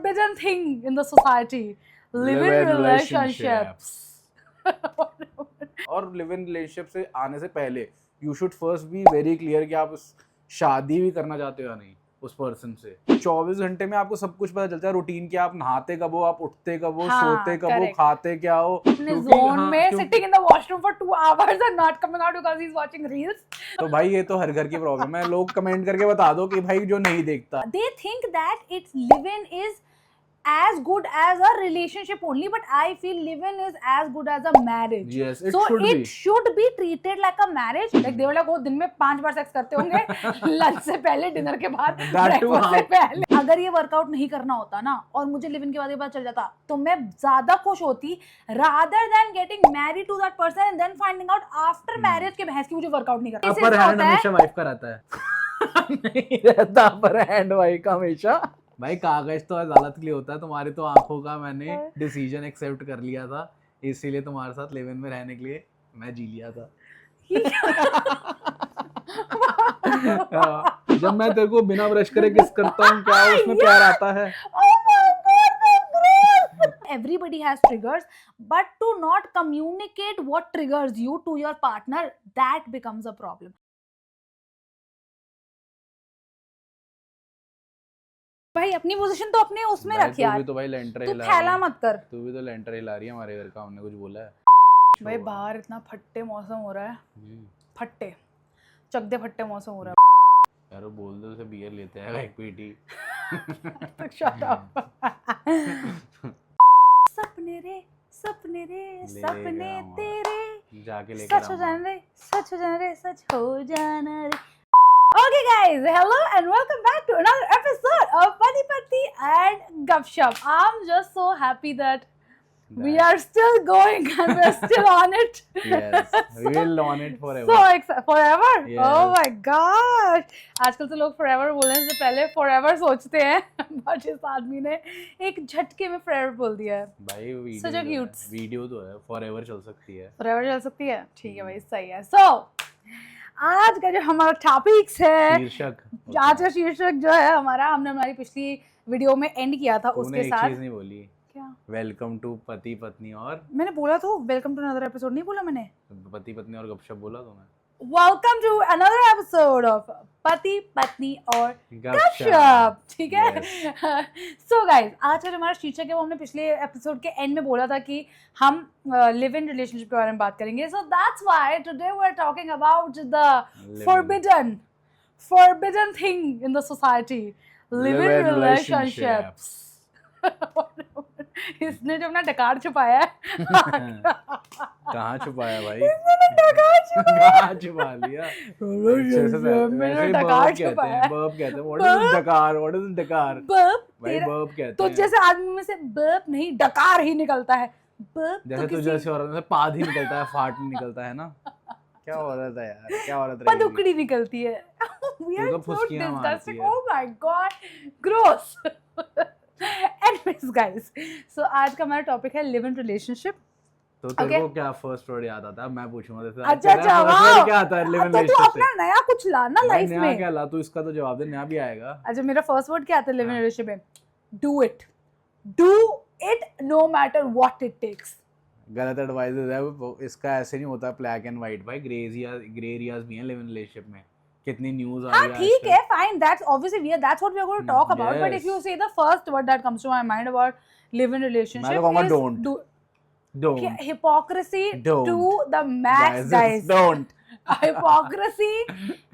forbidden thing in the society. Live in relationships. और live in relationship से आने से पहले you should first be very clear कि आप शादी भी करना चाहते हो या नहीं उस पर्सन से। 24 घंटे में आपको सब कुछ पता चलता है, रूटीन क्या, आप नहाते कब हो, आप उठते कब हो, सोते कब हो, खाते क्या हो, अपने जोन में sitting in the washroom for 2 hours and not coming out because he's watching reels. तो भाई ये तो हर घर की प्रॉब्लम है। लोग कमेंट करके बता दो कि भाई जो नहीं देखता। They think that it's live-in is as good as a relationship only, but I feel live-in is as good as a marriage. Yes, it so should it be. should be treated like a marriage. Like they were like, वो दिन में 5 बार sex करते होंगे, lunch से पहले, dinner के बाद, breakfast से पहले। अगर ये वर्कआउट नहीं करना होता ना और मुझे लिव इन के बाद ये पता चल जाता तो मैं ज्यादा खुश होती rather than getting married to that person and then finding out after marriage के बहस की मुझे वर्कआउट नहीं करना। अपर हैंड हमेशा वाइफ का रहता है। नहीं रहता अपर हैंड वाइफ का हमेशा। भाई कागज तो अदालत के लिए होता है, तुम्हारी तो आंखों का मैंने डिसीजन एक्सेप्ट कर लिया था, इसीलिए तुम्हारे साथ लिव इन में रहने के लिए मैं जी लिया था। जब मैं तेरे को बिना ब्रश करे किस करता हूँ, क्या उसमें प्यार आता है? Everybody has triggers, but to not communicate what triggers you to your partner, that becomes a problem. भाई अपनी पोजीशन तो अपने उसमें रख यार। तू भी तो भाई लेंटर हिला रही है। फैला मत कर। तू भी तो लेंटर हिला रही है हमारे घर का, हमने कुछ बोला है? भाई बाहर इतना फट्टे मौसम हो रहा है, फट्टे चकदे फट्टे मौसम हो रहा है यार। बोल दो उसे बियर लेते हैं एक पेटी। Shut up. सपने रे सपने रे सपने तेरे जाके लेकर सच हो जाना रे, सच हो जाना रे, सच हो जाना रे। Okay guys, hello and welcome back to another episode of Pati Pati and Gupshup. I'm just so happy that we are still going and we're still on it. Yes, we will on it forever. So forever? Yes. Oh my gosh! आजकल तो लोग forever बोलने से पहले forever सोचते हैं, but इस आदमी ने एक झटके में forever बोल दिया है। भाई वीडियो तो है, forever चल सकती है। Forever चल सकती है, ठीक है भाई, सही है। So आज का जो हमारा टॉपिक्स है, आज का शीर्षक जो है हमारा, हमने हमारी पिछली वीडियो में एंड किया था उसके साथ। एक चीज नहीं बोली क्या? वेलकम टू पति पत्नी और मैंने बोला तो वेलकम टू अनदर एपिसोड नहीं बोला मैंने? पति पत्नी और गपशप बोला तो मैं। Welcome to another episode of पति पत्नी और गपशप, ठीक है। सो गाइस, आज का हमारा शीर्षक है वो हमने पिछले एपिसोड के एंड में बोला था कि हम लिव इन रिलेशनशिप के बारे में बात करेंगे। So that's why today we are talking about the forbidden thing in the society, live in relationships. इसने जो अपना डकार छुपाया है। कहाँ छुपाया भाई? इसने डकार कहाँ छुपा लिया? मेरा डकार छुपाया है। बर्ब कहते हैं। What is डकार? What is डकार? बर्ब भाई बर्ब कहते हैं। तो जैसे आदमी में से बर्ब नहीं डकार ही निकलता है। बर्ब जैसे तो जैसे औरत में से पाद ही निकलता है, फाट नहीं निकलता है ना? क्या औरत है यार, क्या औरत है? पदुकड़ी निकलती है। We are so disgusting. Oh my god, gross. Anyways guys, so आज का हमारा टॉपिक है लिव इन रिलेशनशिप। तो तेरे को क्या फर्स्ट वर्ड याद आता है? मैं पूछूंगा तेरे से। अच्छा वाह, क्या आता है लिव इन तो रिलेशनशिप तू अपना नया कुछ लाना लाइफ में। नया क्या ला? तू इसका तो जवाब दे, नया भी आएगा। अच्छा मेरा फर्स्ट वर्ड क्या आता है लिव इन रिलेशनशिप में? Do it no matter what it takes. गलत एडवाइस है इसका, ऐसे नहीं होता ब्लैक एंड व्हाइट भाई, ग्रे एरियाज भी हैं लिव इन रिलेशनशिप में। कितनी न्यूज़ आ रही है। ठीक है, fine, that's obviously that's what we are going to talk about, but if you say the first word that comes to my mind about live in relationship is don't. Hypocrisy to the max guys. Don't. Hypocrisy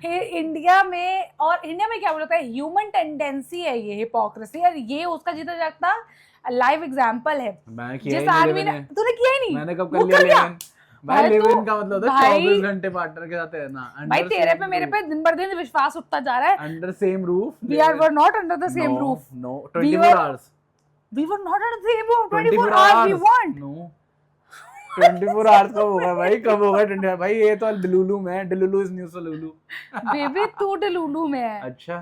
India में, और India में क्या बोलता है, human tendency है ये hypocrisy, और ये उसका जीता जागता लाइव एग्जांपल है। जिस आदमी ने, तूने किया ही नहीं। मैंने कब कर लिया? भाई लिव इन का मतलब होता है 24 घंटे पार्टनर के साथ रहना। भाई तेरे पे मेरे पे दिन भर दिन विश्वास उठता जा रहा है। Under same roof we are not under the same roof. No, 24 hours. We were not under the same roof 24 hours we weren't. No. 24 hours कब होगा भाई? कब होगा 24? भाई ये तो डिलुलू में है। डिलुलू इज न्यू सलुलू। बेबी तू डिलुलू में है। अच्छा।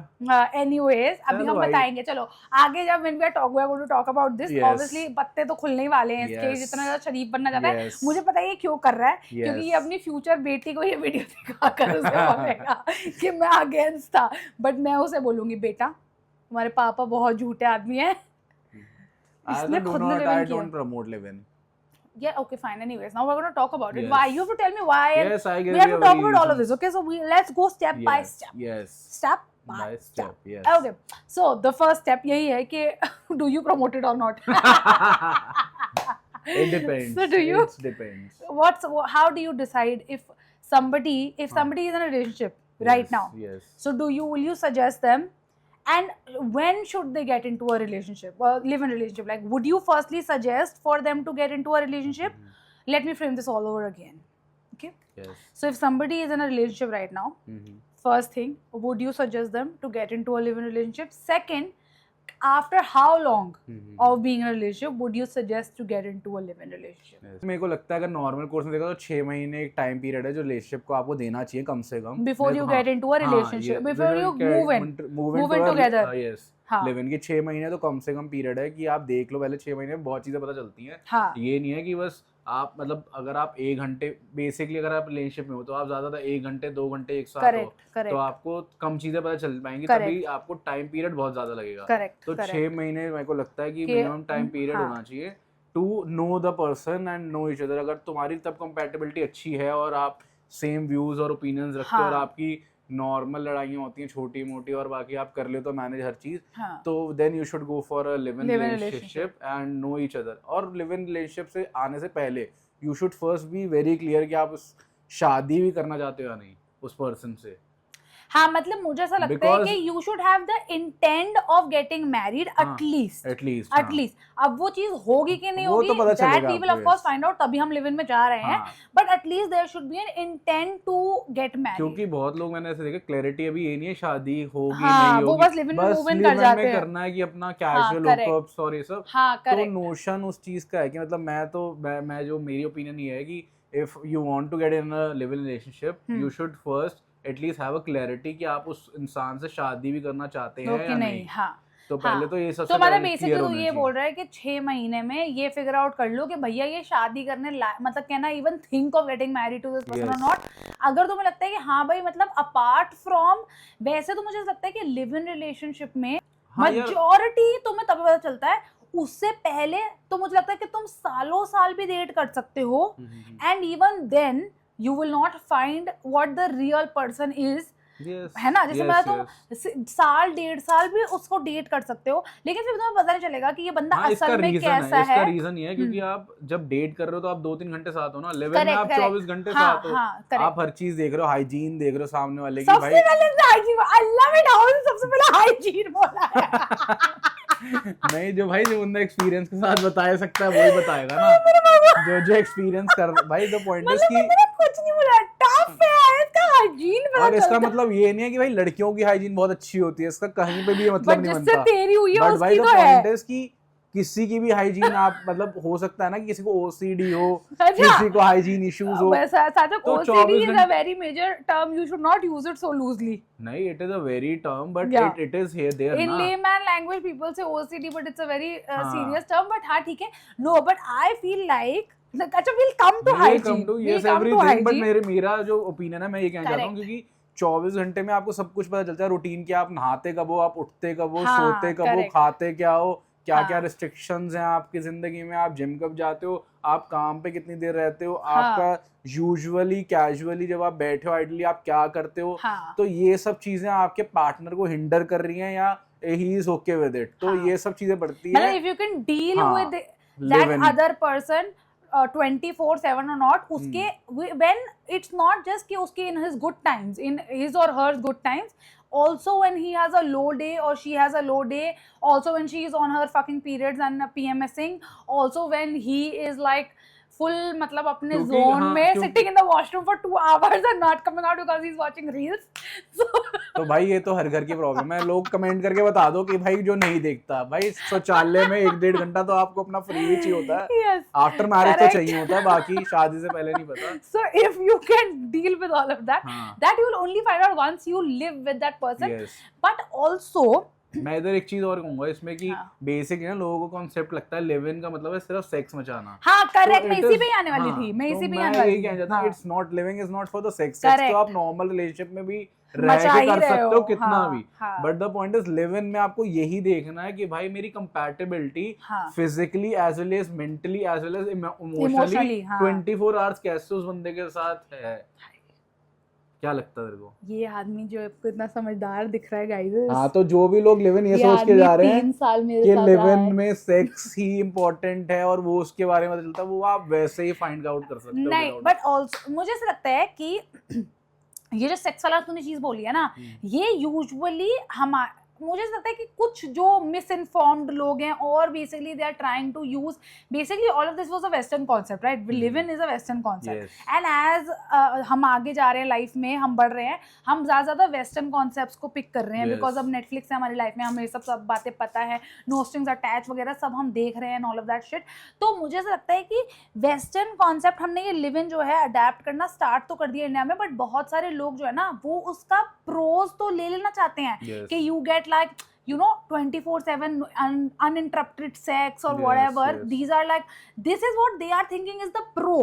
एनीवेज अभी हम बताएंगे, चलो आगे जब when we are going to talk about this, obviously पत्ते तो खुलने ही वाले हैं इसके। जितना ज्यादा शरीफ बनना चाहता है, मुझे पता है ये क्यों कर रहा है, क्योंकि ये अपनी फ्यूचर बेटी को ये वीडियो दिखा कर उसे बोलेगा कि मैं अगेंस्ट था, बट मैं उसे बोलूंगी बेटा तुम्हारे पापा बहुत झूठे आदमी है, इसने do खुद ने not, live I in किया। don't promote live-in. Yeah, okay, fine. Anyways, now we're going to talk about it. Yes. Why? You have to tell me why. And Yes, I we give have you to talk every about all of reasons. this. Okay, so let's go step by Yes, step. yes. Step By by step, step. yes. Okay. So the first step यही है कि do you promote it or not? It depends. So do you? It depends. How do you decide if somebody is in a relationship right Yes, now? Yes. So will you suggest them? And when should they get into a relationship or live in a relationship? Like, would you firstly suggest for them to get into a relationship? Let me frame this all over again. Okay. Yes. So if somebody is in a relationship right now, first thing, would you suggest them to get into a live-in relationship? Second, after how long of being in a relationship would you suggest to get into a live-in relationship? Yes. मेरे को लगता है अगर normal course में देखा तो 6 महीने एक टाइम पीरियड है जो रिलेशनशिप को आपको देना चाहिए कम से कम Before you get into a relationship, before you move in together. Yes. Live in के 6 महीने तो कम से कम पीरियड है कि आप देख लो पहले 6 महीने में बहुत चीजें पता चलती हैं। हाँ. ये नहीं है कि बस आप मतलब अगर आप 1 घंटे बेसिकली अगर आप रिलेशनशिप में हो तो आप ज्यादा 1 घंटे 2 घंटे एक साथ हो तो आपको कम चीजें पता चल पाएंगी तभी आपको टाइम पीरियड बहुत ज्यादा लगेगा। तो 6 महीने मेरे को लगता है कि मिनिमम टाइम पीरियड होना चाहिए to know the person and know each other. अगर तुम्हारी तब कंपैटिबिलिटी अच्छी है और आप सेम व्यूज और ओपिनियंस रखते हो और आपकी नॉर्मल लड़ाइयाँ होती हैं छोटी मोटी और बाकी आप कर ले तो मैनेज हर चीज तो then you should go for a live in relationship and know each other. और लिव इन रिलेशनशिप से आने से पहले you should first be very clear कि आप शादी भी करना चाहते हो या नहीं उस पर्सन से। हाँ मतलब मुझे ऐसा लगता है कि you should have the intent of getting married at least. अब वो चीज होगी कि नहीं होगी that we will of course find out तभी हम live in में जा रहे हैं but at least there should be an intent to get married. क्योंकि बहुत लोग मैंने ऐसे देखा क्लैरिटी अभी ये नहीं है शादी होगी नहीं होगी वो बस live in में move in कर जाते हैं करना है कि अपना कैजुअल हूकअप्स और ये सब। तो नोशन उस चीज का है कि मतलब मैं जो मेरी ओपिनियन ये है कि if you want to get in a live in relationship you should first at least have a clarity कि आप उस इंसान से शादी भी करना चाहते हैं या नहीं। हाँ तो पहले तो ये सबसे तो मतलब बेसिकली तो ये बोल रहा है कि 6 महीने में ये फिगर आउट कर लो कि भैया ये शादी करने मतलब कहना even think of getting married to this person और नॉट। अगर तुम्हें लगता है कि हाँ भाई मतलब अपार्ट फ्रॉम वैसे तो मुझे लगता है कि लिव इन रिलेशनशिप में मेजॉरिटी तुम्हें तभी पता चलता है उससे पहले तो मुझे लगता है कि तुम सालों साल भी डेट कर सकते हो and even then you will not find what the real person is। है ना जैसे मैं तुम साल 1.5 साल भी उसको डेट कर सकते हो लेकिन फिर तुम्हें पता नहीं चलेगा कि ये बंदा असल में कैसा है। इसका रीजन ये है क्योंकि आप जब डेट कर रहे हो तो आप 2-3 घंटे साथ हो ना। लिव इन में आप 24 घंटे साथ हो आप हर चीज देख रहे हो हाइजीन देख रहे हो सामने वाले की। भाई सबसे पहले हाइजीन अल्लाह में डाउन सबसे पहले हाइजीन बोला है। नहीं जो बंदा एक्सपीरियंस के साथ बता सकता है वही बताएगा ना जो एक्सपीरियंस कर भाई। द पॉइंट इज कि कुछ नहीं बोला टफ है इसका हाइजीन पता और इसका मतलब ये नहीं है कि भाई लड़कियों की हाइजीन बहुत अच्छी होती है इसका कहीं पे भी ये मतलब नहीं बनता। तेरी हुई है उसकी तो है किसी की भी हाइजीन आप मतलब हो सकता है ना कि किसी को ओसीडी हो किसी को हाइजीन इश्यूज हो। तो OCD is a very major term you should not use it so loosely. नहीं it is a very term but it is here there in layman language people say OCD but it's a very serious term but हाँ ठीक है no but I feel like अच्छा we'll come to hygiene yes everything but मेरा जो opinion है मैं ये कहना चाहता हूँ क्योंकि 24 घंटे में आपको सब कुछ पता चलता है रूटीन की। आप नहाते कब हो आप उठते कब हो सोते कब हो खाते क्या हो क्या क्या रिस्ट्रिक्शंस हैं आपकी जिंदगी में आप जिम कब जाते हो आप काम पे कितनी देर रहते हो आपका यूजुअली कैजुअली जब आप बैठे हो आइडली आप क्या करते हो। तो ये सब चीजें आपके पार्टनर को हिंडर कर रही हैं या he is okay with it. तो ये सब चीजें बढ़ती है if you can deal with that other person 24/7 or not उसके when it's not just कि उसके in his good times in his or her good times also when he has a low day or she has a low day also when she is on her fucking periods and PMSing also when he is like full मतलब अपने zone में sitting in the washroom for 2 hours and not coming out because he's watching reels तो भाई ये तो हर घर की problem है। लोग कमेंट करके बता दो कि भाई जो नहीं देखता भाई शौचालय में 1-1.5 घंटा तो आपको अपना फ्री ही चाहिए होता है। आफ्टर मैरिज तो चाहिए होता है बाकी शादी से पहले नहीं पता। So if you can deal with all of that that you will only find out once you live with that person but also मैं इधर एक चीज और कहूंगा इसमें कि बेसिक ना लोगों को कॉन्सेप्ट लगता है लिव इन का मतलब है सिर्फ सेक्स मचाना। हाँ करेक्ट मैं इसी पे ही आने वाली थी मैं इसी पे ही आने वाली थी। It's not living is not for the sex. Sex तो आप नॉर्मल रिलेशनशिप में भी रह मचा के ही कर रहे सकते हो हो, कितना हाँ, भी, हाँ, but the point is live in में आपको यही देखना है कि भाई मेरी कंपैटिबिलिटी हाँ, physically as well as mentally as well as emotionally emotionally, हाँ। 24 आवर्स कैसे उस बंदे के साथ है। क्या लगता है तेरे को? ये आदमी जो आपको इतना समझदार दिख रहा है गाइस, हाँ, तो जो भी लोग लिव इन ये ये सोच के आदमी जा रहे हैं 3 साल मेरे कि साथ लिव रहा इन है। में सेक्स ही इम्पोर्टेंट है और वो उसके बारे में चलता है, वो आप वैसे ही फाइंड आउट कर सकते हो नहीं, without- बट ऑल्सो मुझे ऐसा लगता है कि ये जो सेक्स वाला तूने चीज बोली है ना, ये यूजुअली हम मुझे ऐसा लगता है कि कुछ जो मिस इन्फॉर्म्ड लोग हैं और basically they are trying to use basically all of this was a western concept, right? Live in is a western concept, Yes. And as हम आगे जा रहे हैं लाइफ में, हम बढ़ रहे हैं, हम ज़्यादा वेस्टर्न कॉन्सेप्ट्स को पिक कर रहे हैं, Yes. बिकॉज अब नेटफ्लिक्स है हमारी लाइफ में, हमें सब बातें पता है, नो स्ट्रिंग्स अटैच वगैरह सब हम देख रहे हैं, ऑल ऑफ दैट शिट। तो मुझे ऐसा लगता है कि वेस्टर्न कॉन्सेप्ट हमने ये लिव इन जो है अडेप्ट करना स्टार्ट तो कर दिया इंडिया में, बट बहुत सारे लोग जो है ना वो उसका प्रोज तो ले लेना चाहते हैं Yes. कि you get like you know 24/7 uninterrupted sex or Yes, whatever, yes. these are like, this is what they are thinking is the pro,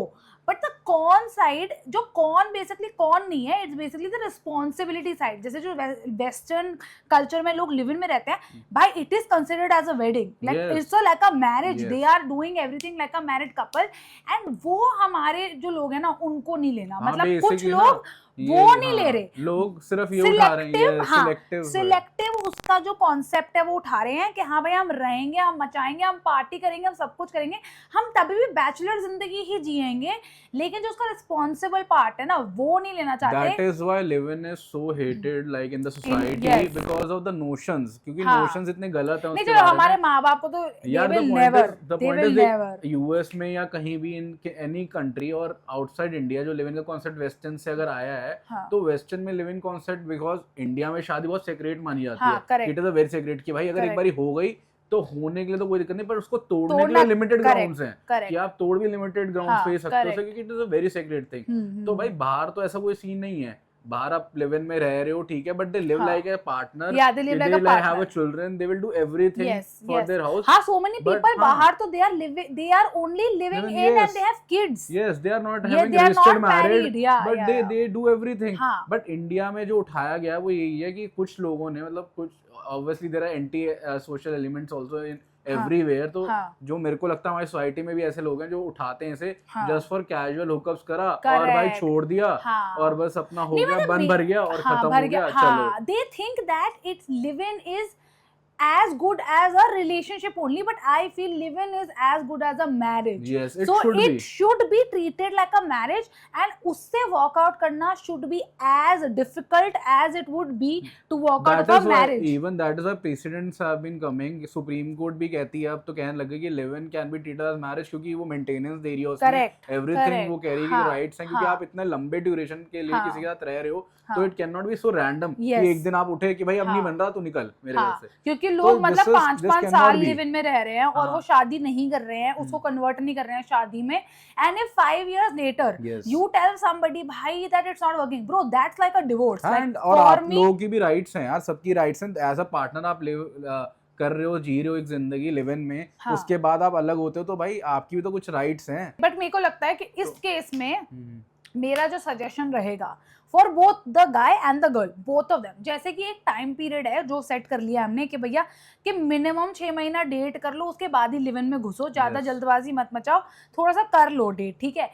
but the con side, जो con basically con नहीं है, it's basically the responsibility side। जैसे जो western culture में लोग live in में रहते हैं भाई, it is considered as a wedding, like Yes. it's a like a marriage, Yes. they are doing everything like a married couple, and वो हमारे जो लोग हैं ना उनको नहीं लेना, हाँ, मतलब कुछ basically लोग ना, वो नहीं ले रहे, लोग सिर्फ ये उठा रहे हैं, सिलेक्टिव, हाँ, सिलेक्टिव सिलेक्टिव उसका जो कॉन्सेप्ट है वो उठा रहे हैं कि हाँ भाई हम रहेंगे, हम मचाएंगे, हम पार्टी करेंगे, हम सब कुछ करेंगे, हम तभी भी बैचलर जिंदगी ही जिएंगे, लेकिन जो उसका रिस्पॉन्सिबल पार्ट है ना वो नहीं लेना चाहते। That is why live-in is so hated like in the society yes. because of the notions, क्योंकि हाँ. notions इतने गलत हैं नहीं, उसके जो बारे हमारे में। माँ बाप को तो यार they will never, the they point will is never, US में या कहीं भी इन एनी कंट्री और आउटसाइड इंडिया जो लिव इन का कॉन्सेप्ट वेस्टर्न से अगर आया है, हाँ, तो वेस्टर्न में live in concept because India में शादी बहुत सेक्रेट मानी जाती हाँ, है, correct, it is a very sacred कि भाई अगर एक correct, बारी हो गई तो होने के लिए तो कोई दिक्कत नहीं, पर उसको तोड़ने के तोड़ना, लिए लिमिटेड correct, ग्राउंड्स हैं correct, कि आप तोड़ भी लिमिटेड ग्राउंड्स हाँ, पे ही सकते हो, correct, क्योंकि it is a very sacred thing. तो भाई बाहर तो ऐसा कोई सीन नहीं है, बाहर आप लिव इन में रह रहे हो ठीक है, but they live like a partner, yeah, they live like a they have partner, a children, they will do everything yes, for yes, their house। हाँ, so many But, people हाँ, बाहर तो they are living, they are only living Living, in yes, and they have kids, yes, they are not yeah, having they are registered not married, yeah, but yeah, they do everything। हाँ, but India में जो उठाया गया वो यही है कि कुछ लोगों ने, मतलब कुछ obviously there are anti social elements also in everywhere, तो हाँ, जो मेरे को लगता है हमारी सोसाइटी में भी ऐसे लोग हैं जो उठाते हैं इसे हाँ, जस्ट फॉर कैजुअल हुकअप्स करा और भाई correct, छोड़ दिया हाँ, और बस अपना हो नहीं, गया, मतलब बन भर गया और हाँ, खत्म भर हो गया, गया, चलो। हाँ, they think that it's live-in is as good as a relationship only, but I feel live-in is as good as a marriage, Yes, it so should it be। should be treated like a marriage, and उससे walk out करना should be as difficult as it would be to walk out That of is a why, marriage, even that is why precedents have been coming, supreme court भी कहती है अब तो, कहने लगे कि live in can be treated as marriage, क्योंकि वो मेंटेनेंस दे रही है उसमें, correct, एवरीथिंग correct, वो कह रही है हाँ, कि राइट्स हैं, क्योंकि हाँ, आप इतने लंबे ड्यूरेशन के लिए हाँ, किसी के साथ रह रहे हो, हाँ, तो it can not be so random yes, कि एक दिन आप उठे कि भाई अब नहीं हाँ, बन रहा तो निकल मेरे घर हाँ, से। क्योंकि लोग मतलब this 5-5 cannot साल be। लिव इन में रह रहे हैं और हाँ, वो शादी नहीं कर रहे हैं, उसको कन्वर्ट नहीं कर रहे हैं शादी में, and if 5 years later yes, you tell somebody भाई that it's not working, bro, that's like a divorce, like and और for आप me, लोगों की भी राइट्स हैं यार, सबकी राइट्स हैं, एज अ पार्टनर आप लिव कर रहे हो, जी रहे हो एक जिंदगी लिव इन में, हाँ, उसके बाद आप अलग होते हो तो भाई आपकी भी तो कुछ राइट्स हैं। बट मेरे को लगता है कि इस केस में मेरा जो सजेशन रहेगा for both the guy and the girl, both of them, जैसे कि एक टाइम पीरियड है जो सेट कर लिया हमने कि भैया कि मिनिमम 6 महीना डेट कर लो, उसके बाद ही लिव इन में घुसो, ज्यादा Yes. जल्दबाजी मत मचाओ, थोड़ा सा कर लो डेट, ठीक है।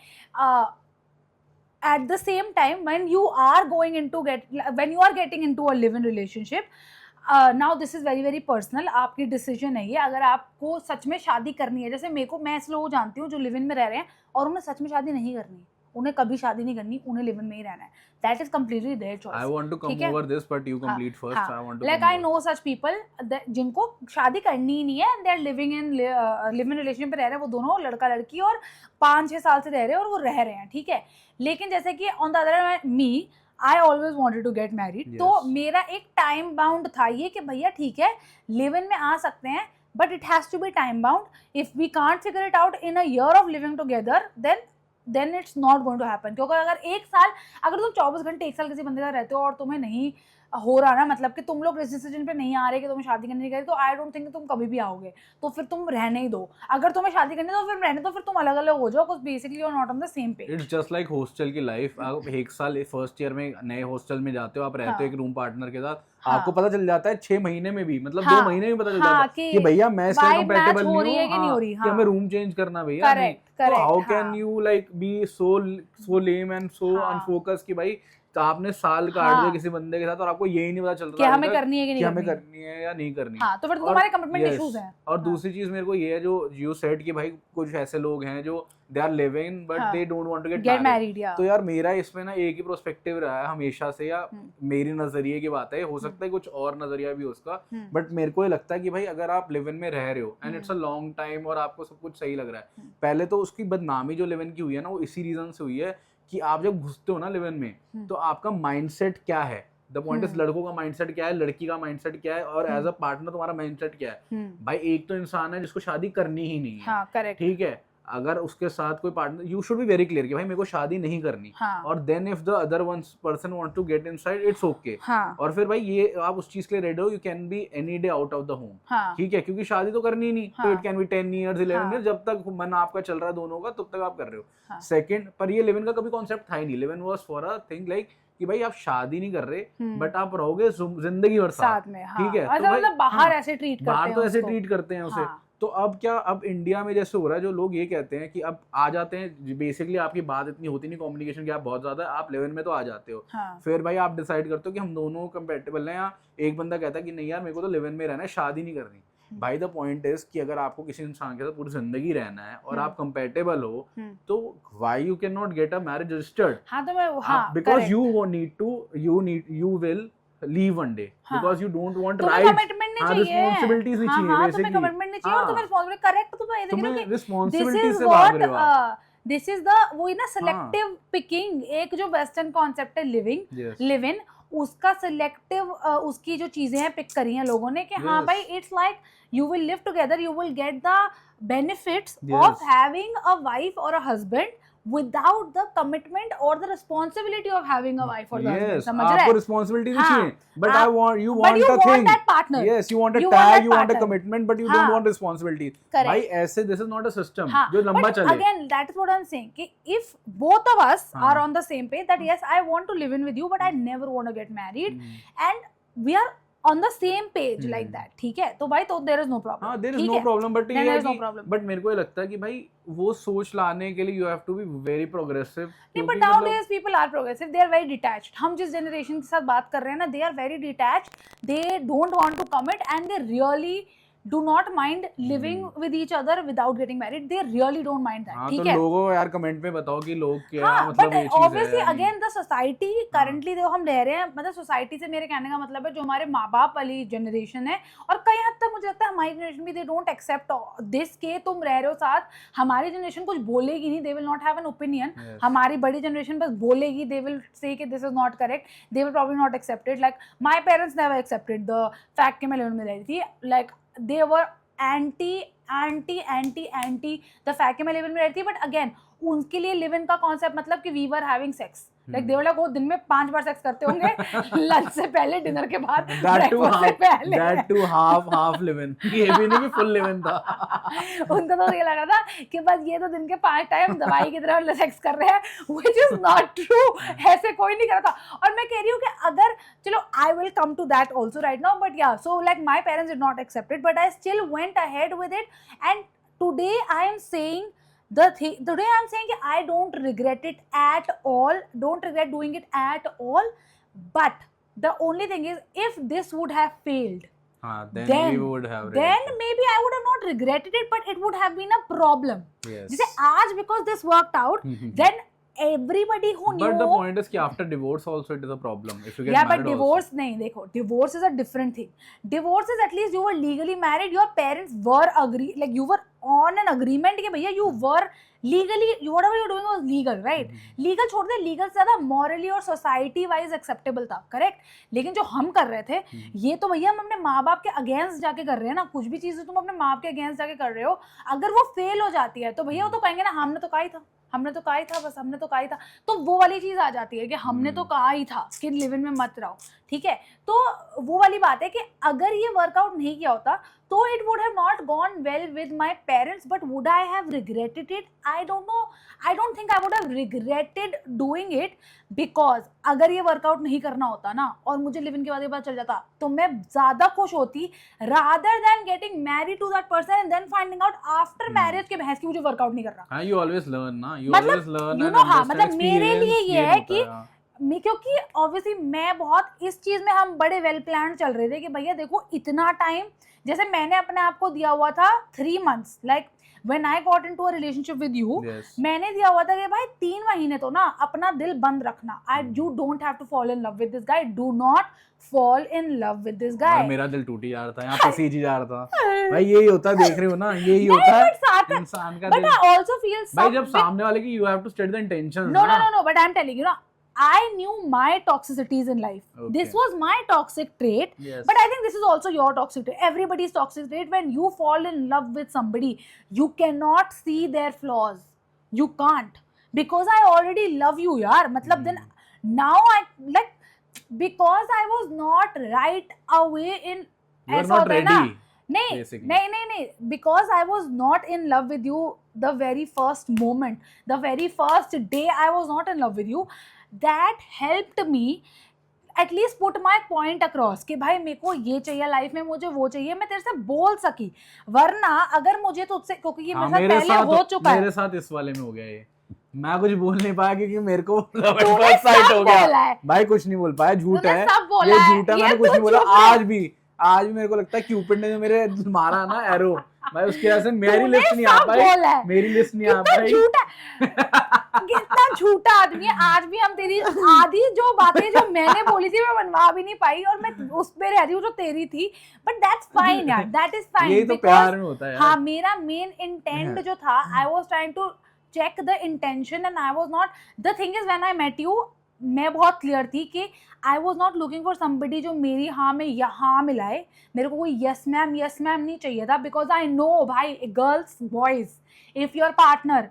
At the same time when you are getting into a live-in relationship, now this is very very personal, आपकी डिसीजन है ये, अगर आपको सच में शादी करनी है, जैसे मेरे को, मैं ऐसे लोग जानती हूँ जो लिव इन में रह रहे हैं और उन्हें सच में शादी नहीं करनी, उन्हें कभी शादी नहीं करनी, उन्हें लिव इन में ही रहना है, that is completely their choice. I want to come ठीक है? over this, but you complete first। हाँ, I want to like come I over। know such people जिनको शादी करनी ही नहीं है, they are living in live-in relationship पे रह रहे हैं, वो दोनों लड़का लड़की और 5-6 साल से रह रहे हैं और वो रह रहे हैं, ठीक है। लेकिन जैसे कि on the other me, I always wanted to get married, तो मेरा एक टाइम बाउंड था ये कि भैया ठीक है लिव इन में आ सकते हैं, but it has to be time bound, if we can't figure it out in a year of living together then it's not going to happen, क्योंकि अगर 1 साल, अगर तुम 24 घंटे 1 साल किसी बंदे का रहते हो और तुम्हें नहीं हो रहा ना, मतलब कि तुम लोग इस डिसीजन पे नहीं आ रहे कि तुम्हें शादी करनी नहीं करनी, तो आई डोंट थिंक तुम कभी भी आओगे, तो फिर तुम रहने ही दो। अगर तुम्हें शादी करनी है तो फिर रहने दो, फिर तुम अलग अलग हो जाओ, because basically you are not on the same page. It's just like hostel की लाइफ। आप एक साल फर्स्ट ईयर में नए हॉस्टल में जाते हो, आप रहते हो हाँ। एक रूम पार्टनर के साथ, हाँ। आपको पता चल जाता है 6 महीने में भी, मतलब हाँ, 2 महीने में पता चल हाँ, जाता है कि भैया मैं इसके vibe कंपैटिबल match हो रही नहीं है हूँ, कि नहीं हो रही, कि हाँ। हमें रूम चेंज करना भैया नहीं। करेक्ट, तो करेक्ट, हाउ हाँ। Can you like be so lame and so हाँ। अनफोकस कि भाई तो आपने साल काट हाँ। दिया किसी बंदे के साथ और आपको यही नहीं पता चल कि रहा हमें अभी तक करनी है कि कि नहीं हमें करनी। करनी है या नहीं करनी। हाँ, तो फिर तो और तुम्हारे कमिटमेंट yes, इश्यूज हैं। और हाँ। दूसरी चीज मेरे को ये है जो यू सेड कि भाई कुछ ऐसे लोग हैं जो दे आर लिविंग बट हाँ। They don't want to get get married, या तो यार मेरा इसमें ना एक ही प्रोस्पेक्टिव रहा है हमेशा से, या मेरी नजरिए की बात है, हो सकता है कुछ और नजरिया भी हो उसका, बट मेरे को ये लगता है कि भाई अगर आप लिव इन में रह रहे हो and it's a long time और आपको सब कुछ सही लग रहा है, पहले तो उसकी बदनामी जो लिव इन की हुई है ना वो इसी रीजन से हुई है कि आप जब घुसते हो ना लिव इन में तो आपका माइंडसेट क्या है, द पॉइंट इज लड़कों का माइंडसेट क्या है, लड़की का माइंडसेट क्या है, और एज अ पार्टनर तुम्हारा माइंडसेट क्या है। भाई एक तो इंसान है जिसको शादी करनी ही नहीं है, हाँ, करेक्ट, ठीक है, अगर उसके साथ कोई partner, you should be very clear कि भाई मेरे को शादी नहीं करनी, हाँ। और then if the other one person want to get inside it's okay, हाँ। और फिर भाई ये आप उस चीज के लिए रेडी हो, you can be any day out of the home, हाँ। ठीक है, क्योंकि शादी तो करनी ही नहीं, तो हाँ। इट कैन बी 10 इयर्स 11 हाँ। इयर्स, जब तक मन आपका चल रहा है दोनों का तब तक आप कर रहे हो। हाँ। सेकंड, पर ये लिव इन का कभी कॉन्सेप्ट था ही नहीं, live in was for a thing like कि भाई आप शादी नहीं कर रहे बट आप रहोगे जिंदगी भर साथ में, हाँ। ठीक है, अच्छा, तो भाई मतलब बाहर हाँ, ऐसे ट्रीट करते बाहर हैं तो ऐसे उसको। ट्रीट करते हैं उसे। हाँ। तो अब क्या, अब इंडिया में जैसे हो रहा है जो लोग ये कहते हैं कि अब आ जाते हैं, बेसिकली आपकी बात इतनी होती नहीं, कम्युनिकेशन गैप बहुत ज्यादा है, आप लिव इन में तो आ जाते हो, हाँ। फिर भाई आप डिसाइड करते हो कि हम दोनों कंपेटेबल हैं, या एक बंदा कहता है कि नहीं यार मेरे को तो लिव इन में रहना है, शादी नहीं करनी। भाई द पॉइंट इज कि अगर आपको किसी इंसान के साथ पूरी जिंदगी रहना है और आप कंपेटेबल हो तो why you can not get a marriage registered. हाँ, तो मैं, हाँ, because you will leave one day, because you don't want rights, commitment नहीं चाहिए, रिस्पांसिबिलिटीज नहीं चाहिए, हाँ, बेसिकली तुम्हें कमिटमेंट नहीं चाहिए और तुम्हें रिस्पांसिबिलिटी, करेक्ट, तुम्हें ये देखो कि रिस्पांसिबिलिटी से भाग रहे हो आप। दिस इज द वही ना सिलेक्टिव पिकिंग, एक जो वेस्टर्न कॉन्सेप्ट है लिव इन, उसका सिलेक्टिव उसकी जो चीजें हैं पिक करी हैं लोगों ने कि हाँ भाई it's like you will live together, you will get the benefits of having a wife और a husband without the commitment or the responsibility of having a wife or the husband. Yes, समझ रहे आपको हैं? responsibility नहीं हाँ, चाहिए, but I want you but want you a want thing. that partner. Yes, you want a You want tag, that you want a partner. commitment, but you हाँ, don't want responsibility. Correct. भाई ऐसे this is not a system हाँ, जो लंबा but चले। again that is what I'm saying कि if both of us हाँ, are on the same page that yes I want to live in with you but I never want to get married and we are on the same page like that, ठीक है, तो भाई तो there is no problem. हाँ, there is no problem, but Then ये there है is no कि problem. but मेरे को ये लगता है कि भाई वो सोच लाने के लिए you have to be very progressive। नहीं, but nowadays people are progressive, they are very detached. हम जिस generation के साथ बात कर रहे हैं ना, they are very detached, they don't want to commit and they really do not mind living with each other without getting married. They really don't mind that. हाँ, ठीक तो है, लोगों को यार कमेंट में बताओ कि लोग क्या हाँ, मतलब but ये चीज obviously है again the society currently जो हम रह रहे हैं, मतलब सोसाइटी से मेरे कहने का मतलब है जो हमारे माँ बाप वाली जनरेशन है और कई हद तक मुझे लगता है हमारी जनरेशन भी दे डोंट एक्सेप्ट दिस के तुम रह रहे हो साथ, हमारी जनरेशन कुछ बोलेगी नहीं, they will not have an opinion. हमारी बड़ी जनरेशन बस बोलेगी, दे विल से कि this is not correct, they will probably not accept it. Like my parents never accepted the fact कि मैं लिव इन में रह रही थी, like they were anti the fact कि मैं लिव इन में रहती, बट अगेन उनके लिए लिव इन का कॉन्सेप्ट मतलब कि we were having sex, like they were like वो दिन में 5 बार सेक्स करते होंगे, लंच से पहले, डिनर के बाद, ब्रेकफास्ट से पहले, that too half live in, ये भी नहीं कि full live in था। उनको तो ये लगा था कि बस ये तो दिन के 5 टाइम दवाई की तरह सेक्स कर रहे हैं, which is not true, ऐसे कोई नहीं करता। और मैं कह रही हूँ कि अगर चलो I will come to that also right now, but yeah, so like my parents did not accept it, but I still went ahead with it, and today I am saying today I'm saying that I don't regret it at all, don't regret doing it at all, but the only thing is if this would have failed, then we would have then maybe I would have not regretted it, but it would have been a problem. yes. जैसे आज because this worked out, then everybody who knew, but the point is कि after divorce also it is a problem if you get yeah, married but divorce नहीं, देखो divorce is a different thing. Divorce is at least you were legally married, your parents were agree, like you were on an agreement कि भैया you were legally, whatever you doing was legal, right? legal छोड़ दे, legal से ज़्यादा morally और society wise acceptable था, correct? लेकिन जो हम कर रहे थे ये तो भैया हम अपने माँ बाप के अगेंस्ट जाके कर रहे हैं ना, कुछ भी चीज़ तुम अपने माँ बाप के अगेंस्ट जाके कर रहे हो, अगर वो फेल हो जाती है तो भैया वो तो कहेंगे ना हमने तो कहा ही था, हमने तो कहा ही था, बस हमने तो कहा ही था। तो वो वाली चीज आ जाती है कि हमने तो कहा ही था कि लिव इन में मत रहो, ठीक है। तो वो वाली बात है कि अगर ये वर्कआउट नहीं किया होता तो it would have not gone well with my parents, but would I have regretted it? I don't know, I don't think I would have regretted doing it, because अगर ये वर्कआउट नहीं करना होता ना और मुझे लिव इन के बाद ये पता चल जाता तो मैं ज्यादा खुश होती rather than getting married to that person and then finding out after marriage के बहस की मुझे वर्कआउट नहीं करना। हाँ, you always learn ना, you मतलब, always learn you and know, हाँ, understand मतलब मेरे लिए experience, ये है होता कि हाँ। क्योंकि ऑब्वियसली मैं बहुत इस चीज में हम बड़े वेल प्लान चल रहे थे कि भैया देखो इतना टाइम, जैसे मैंने अपने आप को दिया हुआ था 3 months, like when I got into a relationship with you, Yes. मैंने दिया हुआ था कि भाई 3 महीने तो ना अपना दिल बंद रखना, you don't have to fall in love with this guy, do not fall in love with this और गाय। मेरा दिल टूट ही जा रहा था, यहाँ पसीज ही जा रहा था भाई, यही होता है, देख रहे हो ना, यही होता है इंसान का बट दिल। आई आल्सो फील भाई जब सामने वाले की, you have to state the intentions no ना। no no no but I'm telling you ना, I knew my toxicities in life. Okay. This was my toxic trait. Yes. But I think this is also your toxic trait. Everybody's toxic trait. When you fall in love with somebody, you cannot see their flaws. You can't. Because I already love you, yaar. Matlab then now I like, because I was not right away in You are ऐसा not होता है ना? ready. नहीं basically. नहीं नहीं नहीं, because I was not in love with you the very first moment, the very first day I was not in love with you, that helped me at least put my point across कि भाई मेरे को ये चाहिए life में, मुझे वो चाहिए, मैं तेरे से बोल सकी। वरना अगर मुझे तुझसे, क्योंकि ये हाँ, मेरे साथ पहले हो चुका है, मेरे साथ इस वाले में हो गया ये, मैं कुछ बोल नहीं पाया क्योंकि मेरे को तूने साइट सब हो बोला गया है। भाई, कुछ नहीं बोल पाया, झूठ तूने है सब बोला ये, है, झूठ है, ये मैंने कुछ तू नहीं बोला। झूठ है। आज भी मेरे को लगता है क्यूपिड ने जो मेरे मारा ना एरो भाई, उसकी वजह से मेरी तूने लिस्ट नहीं आ सब पाई, बोला है। मेरी लिस्ट नहीं आ कितना पाई। झूठा कितना झूठा आदमी है। आज भी हम तेरी आधी जो बातें जो मैंने बोली थी मैं मनवा भी नहीं पाई, और मैं उस पे रह रही हूँ जो तेरी थी, बट दैट्स फाइन यार, दैट इज फाइन। यही तो प्यार में होता है यार। हाँ, मेरा मेन इंटेंट जो था, I was trying to check the intention and I was not, the thing is when I met you, मैं बहुत क्लियर थी कि I was not looking for somebody जो मेरी हाँ में यहाँ मिलाए, मेरे को कोई यस मैम नहीं चाहिए था, बिकॉज आई नो भाई girls boys, if your partner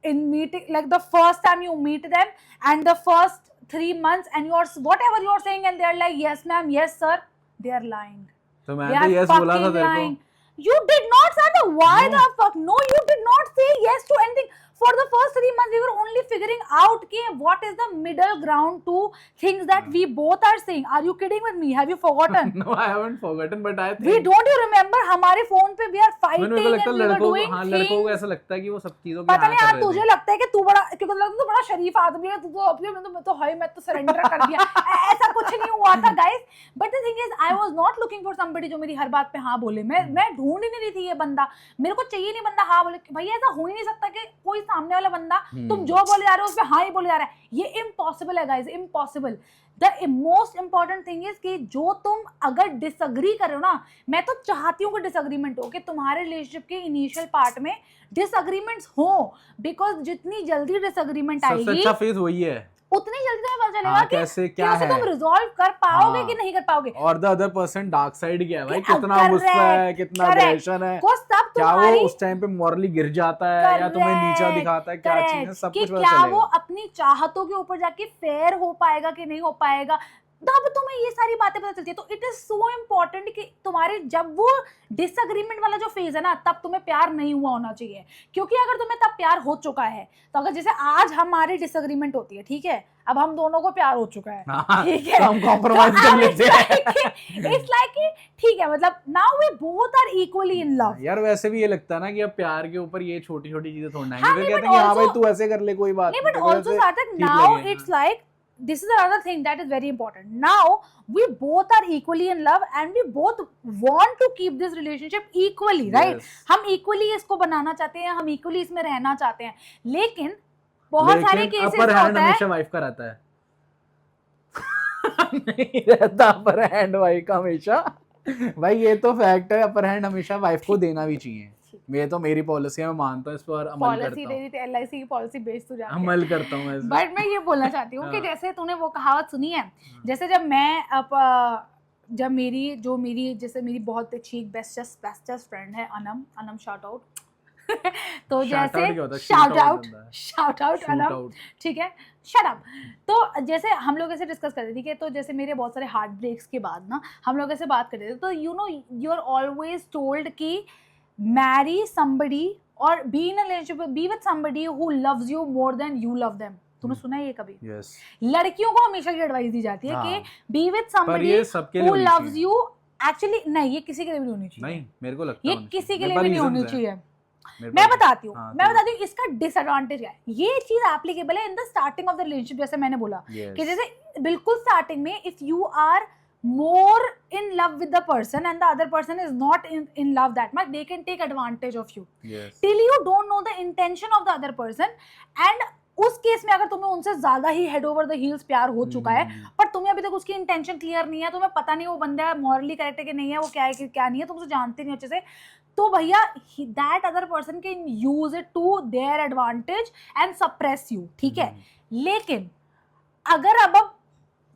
in meeting, like the first time you meet them and the first 3 months and you're whatever you're saying and they're like yes ma'am, yes sir, they are lying. तो They मैंने are तो yes बोला था fucking तेरे lying. को। You did not say that. Why No. the fuck? No, you did not say yes to anything. For the first 3 months, we were only figuring out कि what is the middle ground to things that we both are saying. Are you kidding with me? Have you forgotten? No, I haven't forgotten, but I think We don't you remember हमारे phone पे we are fighting मेरे को लगता and है we were लड़कों को, doing हाँ, लड़कों को things. ऐसा लगता है कि वो सब चीजों की पता हाँ नहीं कर यार, रहे तुझे थे। लगता है कि तू बड़ा, क्योंकि लगता है तू बड़ा शरीफ आदमी है, तू तो अपने मैं तो हाय मैं तो सरेंडर कर दिया। ऐसा कुछ नहीं हुआ था guys, but the thing is I was not looking for somebody जो मेरी हर बात पे हाँ बोले। मैं ढूंढ ही नहीं रही थी ये बंदा, मेरे को चाहिए नहीं बंदा हाँ बोले। भैया ऐसा हो ही नहीं सकता कि कोई सामने वाला बंदा तुम जो बोले जा रहे हो उस पे हाँ ही बोले जा रहा है, ये इम्पॉसिबल है guys, impossible. The most important thing is कि जो तुम अगर डिसअग्री कर रहे हो ना, मैं तो चाहती हूँ कि डिसअग्रीमेंट हो, कि तुम्हारे रिलेशनशिप के इनिशियल पार्ट में डिसअग्रीमेंट्स हो, बिकॉज जितनी जल्दी डिसअग्रीमेंट सबसे आएगी अच्छा फेज वही है, उतनी जल्दी तुम्हें पता चलेगा हाँ, कि कैसे कि क्या उसे है, तुम रिजॉल्व कर पाओगे हाँ, कि नहीं कर पाओगे। और the other person dark side क्या है भाई, कि- कितना गुस्सा है, कितना correct, अग्रेशन है, को सब क्या वो तुम्हारी उस टाइम पे मॉरली गिर जाता है या तुम्हें नीचा दिखाता है, क्या चीज है, सब कि कुछ पता क्या वो चलेगा। अपनी चाहतों के ऊपर जाके फेयर हो पाएगा कि नहीं हो पाएगा, तब तुम्हें ये सारी बातें पता चलती है। तो इट इज सो इम्पोर्टेंट कि तुम्हारे जब वो डिसएग्रीमेंट वाला जो फेज है ना, तब तुम्हें प्यार नहीं हुआ होना चाहिए, क्योंकि अगर तुम्हें तब प्यार हो चुका है, तो अगर जैसे आज हमारी डिसएग्रीमेंट होती है, ठीक है, अब हम दोनों को प्यार हो चुका है, हाँ, ठीक है, तो हम कॉम्प्रोमाइज कर लेते हैं। इट्स लाइक कि ठीक है, मतलब now we both are equally in love. यार वैसे भी ये लगता है ना कि अब प्यार के ऊपर ये छोटी छोटी चीजें थोड़ा हाँ, आएंगी, फिर नहीं, कहते but हैं कि हाँ भाई also- तू ऐसे कर ले, कोई बात नहीं, नहीं, but तेरे को also ऐसे Sarthak, ठीक now लगे, it's like this is another thing that is very important. Now we both are equally in love and we both want to keep this relationship equally, right? Yes. हम equally इसको बनाना चाहते हैं, हम equally इसमें रहना चाहते हैं, लेकिन बहुत सारे लेकिन केसेस अपर हैंड होता है, हमेशा वाइफ का रहता है। नहीं रहता अपर हैंड वाइफ का हमेशा, भाई ये तो फैक्ट है, अपर हैंड हमेशा वाइफ को देना भी चाहिए। ये तो मेरी पॉलिसी है, मैं मानता हूँ इस पर, अमल पॉलिसी करता हूँ, तेरी LIC की पॉलिसी बेच तू जाके, अमल करता हूँ ऐसे। बट मैं ये बोलना चाहती हूँ कि हाँ। जैसे तूने वो कहावत सुनी है, जैसे जब मैं जब मेरी जैसे मेरी बहुत अच्छी बेस्टेस्ट फ्रेंड है अनम शाउट आउट, तो Shout out जैसे क्या होता है? शाउट Shoot out आउट, होता है। Shout out Shoot Anam, out. ठीक है, शट अप। तो जैसे हम लोग ऐसे डिस्कस करते थे, ठीक है, तो जैसे मेरे बहुत सारे हार्ट ब्रेक्स के बाद ना हम लोग ऐसे बात करते थे, तो you know you are always told कि मैरी समबडी और be in a relationship, be with somebody who loves you more than you love them. तूने सुना है ये कभी? Yes. लड़कियों को हमेशा ये एडवाइस दी जाती है हाँ। कि बी विद पर समबडी ये सबके लिए हु होनी लव्स चाहिए। यू। एक्चुअली नहीं, ये किसी के लिए भी नहीं होनी चाहिए। नहीं, मेरे को लगता ये है होनी किसी चाहिए। के लिए मेरे भी नहीं पास होनी reasons हैं। चाहिए। मेरे मैं पास- बताती हूँ, हाँ, मैं तो- बताती हूँ इसका डिसएडवांटेज क्या है। ये चीज एप्लीकेबल है in the starting of the relationship, जैसे मैंने बोला Yes. कि जैसे बिल्कुल स्टार्टिंग में if you are more in love with the person and the other person is not in love that much, they can take advantage of you Yes. till you don't know the intention of the other person। and उस case में अगर तुम्हें उनसे ज्यादा ही head over the heels प्यार हो चुका है, पर तुम्हें अभी तक उसकी इंटेंशन क्लियर नहीं है, तुम्हें पता नहीं वो बंदा मॉरली करेक्ट है कि नहीं है, वो क्या है कि क्या नहीं है, तुम उसे जानते नहीं अच्छे से, तो भैया that other person can use it to their advantage and suppress you, ठीक है। लेकिन अगर अब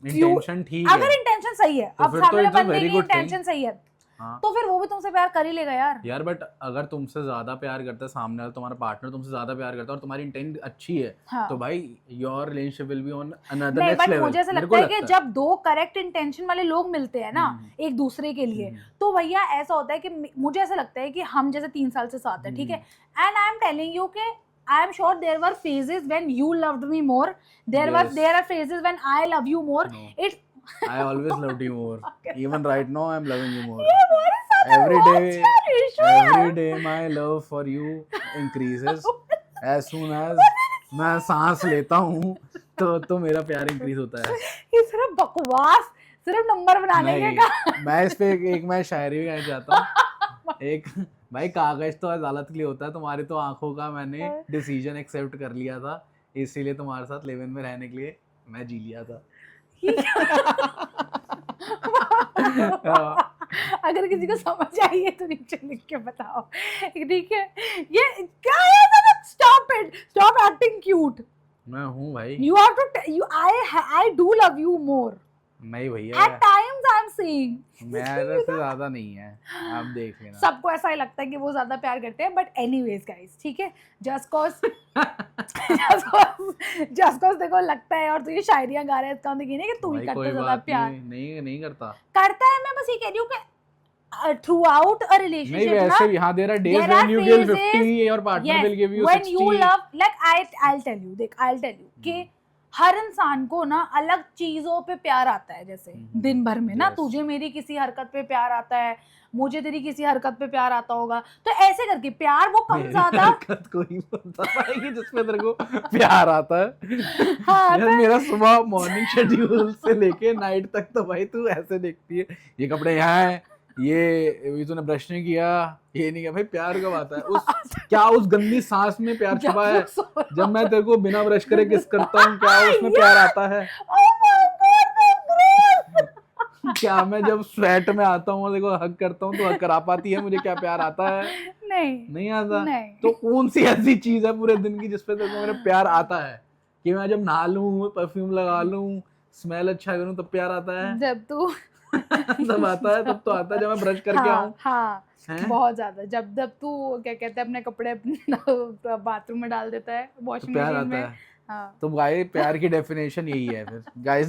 इंटेंशन ठीक अगर है इंटेंशन सही है, तो अब फिर तो सामने it's a बंदे very की good thing। इंटेंशन सही है, हाँ। तो फिर वो भी तुमसे प्यार कर ही लेगा यार। यार बट अगर तुमसे ज्यादा प्यार करता है सामने वाला, तुम्हारा पार्टनर तुमसे ज्यादा प्यार करता है और तुम्हारी इंटेंट अच्छी है, हाँ। तो भाई your relationship will be on another नहीं, नेक्स्ट बट लेवल। मुझे ऐसा लगता है कि जब दो करेक्ट इंटेंशन वाले लोग मिलते हैं ना एक दूसरे के लिए, तो भैया ऐसा होता है कि मुझे ऐसा लगता है कि हम जैसे 3 साल से साथ है, ठीक है, and I am telling you कि I am sure there were phases when you loved me more. There are phases when I love you more. No. It's I always loved you more. Even right now I'm loving you more. ये हमारे साथ Every बहुत day, सारे issue है। every day my love for you increases. As soon as मैं सांस लेता हूँ तो मेरा प्यार इंक्रीज होता है। ये सिर्फ बकवास, सिर्फ नंबर बनाने के का। नहीं, मैं इस पे एक मैं शायरी भी कहना चाहता हूँ। एक भाई कागज तो अदालत के लिए होता है, तुम्हारी तो आंखों का मैंने डिसीजन एक्सेप्ट कर लिया था, इसीलिए तुम्हारे साथ लिव इन में रहने के लिए मैं जी लिया था। अगर किसी को समझ आई है तो नीचे लिख के बताओ, ठीक है। ये क्या है? Stop it, stop acting cute. मैं हूँ भाई। You have to you I do love you more. नहीं भैया, At times I'm saying मेरे से ज्यादा नहीं है, आप देख लेना। सबको ऐसा ही लगता है कि वो ज्यादा प्यार करते हैं, बट एनीवेज गाइस, ठीक है, जस्ट कॉज देखो लगता है और तू ये शायरियां गा रहा है, इसका मतलब ये नहीं कि तू ही करता है ज्यादा प्यार। नहीं करता मैं बस ये कह रही हूँ कि थ्रू आउट अ नहीं, रिलेशनशिप वैसे भी हाँ, there are days when you give 50 your partner will give you 60। when you love, like I'll tell you, देख I'll tell you कि हर इंसान को ना अलग चीजों पे प्यार आता है, जैसे दिन भर में ना तुझे मेरी किसी हरकत पे प्यार आता है, मुझे तेरी किसी हरकत पे प्यार आता होगा, तो ऐसे करके प्यार वो कम ज्यादा हरकत को ही बता पाएगी जिसमें तेरे को प्यार आता है। हाँ, यार मेरा सुबह मॉर्निंग शेड्यूल से लेके नाइट तक तो भाई तू ऐसे देखती है, ये कपड़े यहाँ है, ये तूने ब्रश नहीं किया, ये नहीं किया, भाई प्यार कब आता है? उस गंदी सांस में प्यार छुपा है। जब मैं तेरे को बिना ब्रश करे किस करता हूँ, क्या उसमें प्यार आता है? क्या मैं जब स्वेट में आता हूँ देखो हक करता हूँ तो हक करा पाती है, मुझे क्या प्यार आता है? नहीं आता। तो कौन सी ऐसी चीज है पूरे दिन की जिसपे तेरे को मेरा प्यार आता है कि मैं जब नहा लूं, परफ्यूम लगा लूं, स्मेल अच्छा करूं तब प्यार आता है? जब तू तब आता है, तब तो आता है जब मैं ब्रश करके आऊं। हाँ, बहुत ज्यादा। जब तू क्या कहते हैं अपने कपड़े बाथरूम में डाल देता है, वॉशिंग मशीन में। हाँ। तो गाइस प्यार की डेफिनेशन यही है फिर गाइस।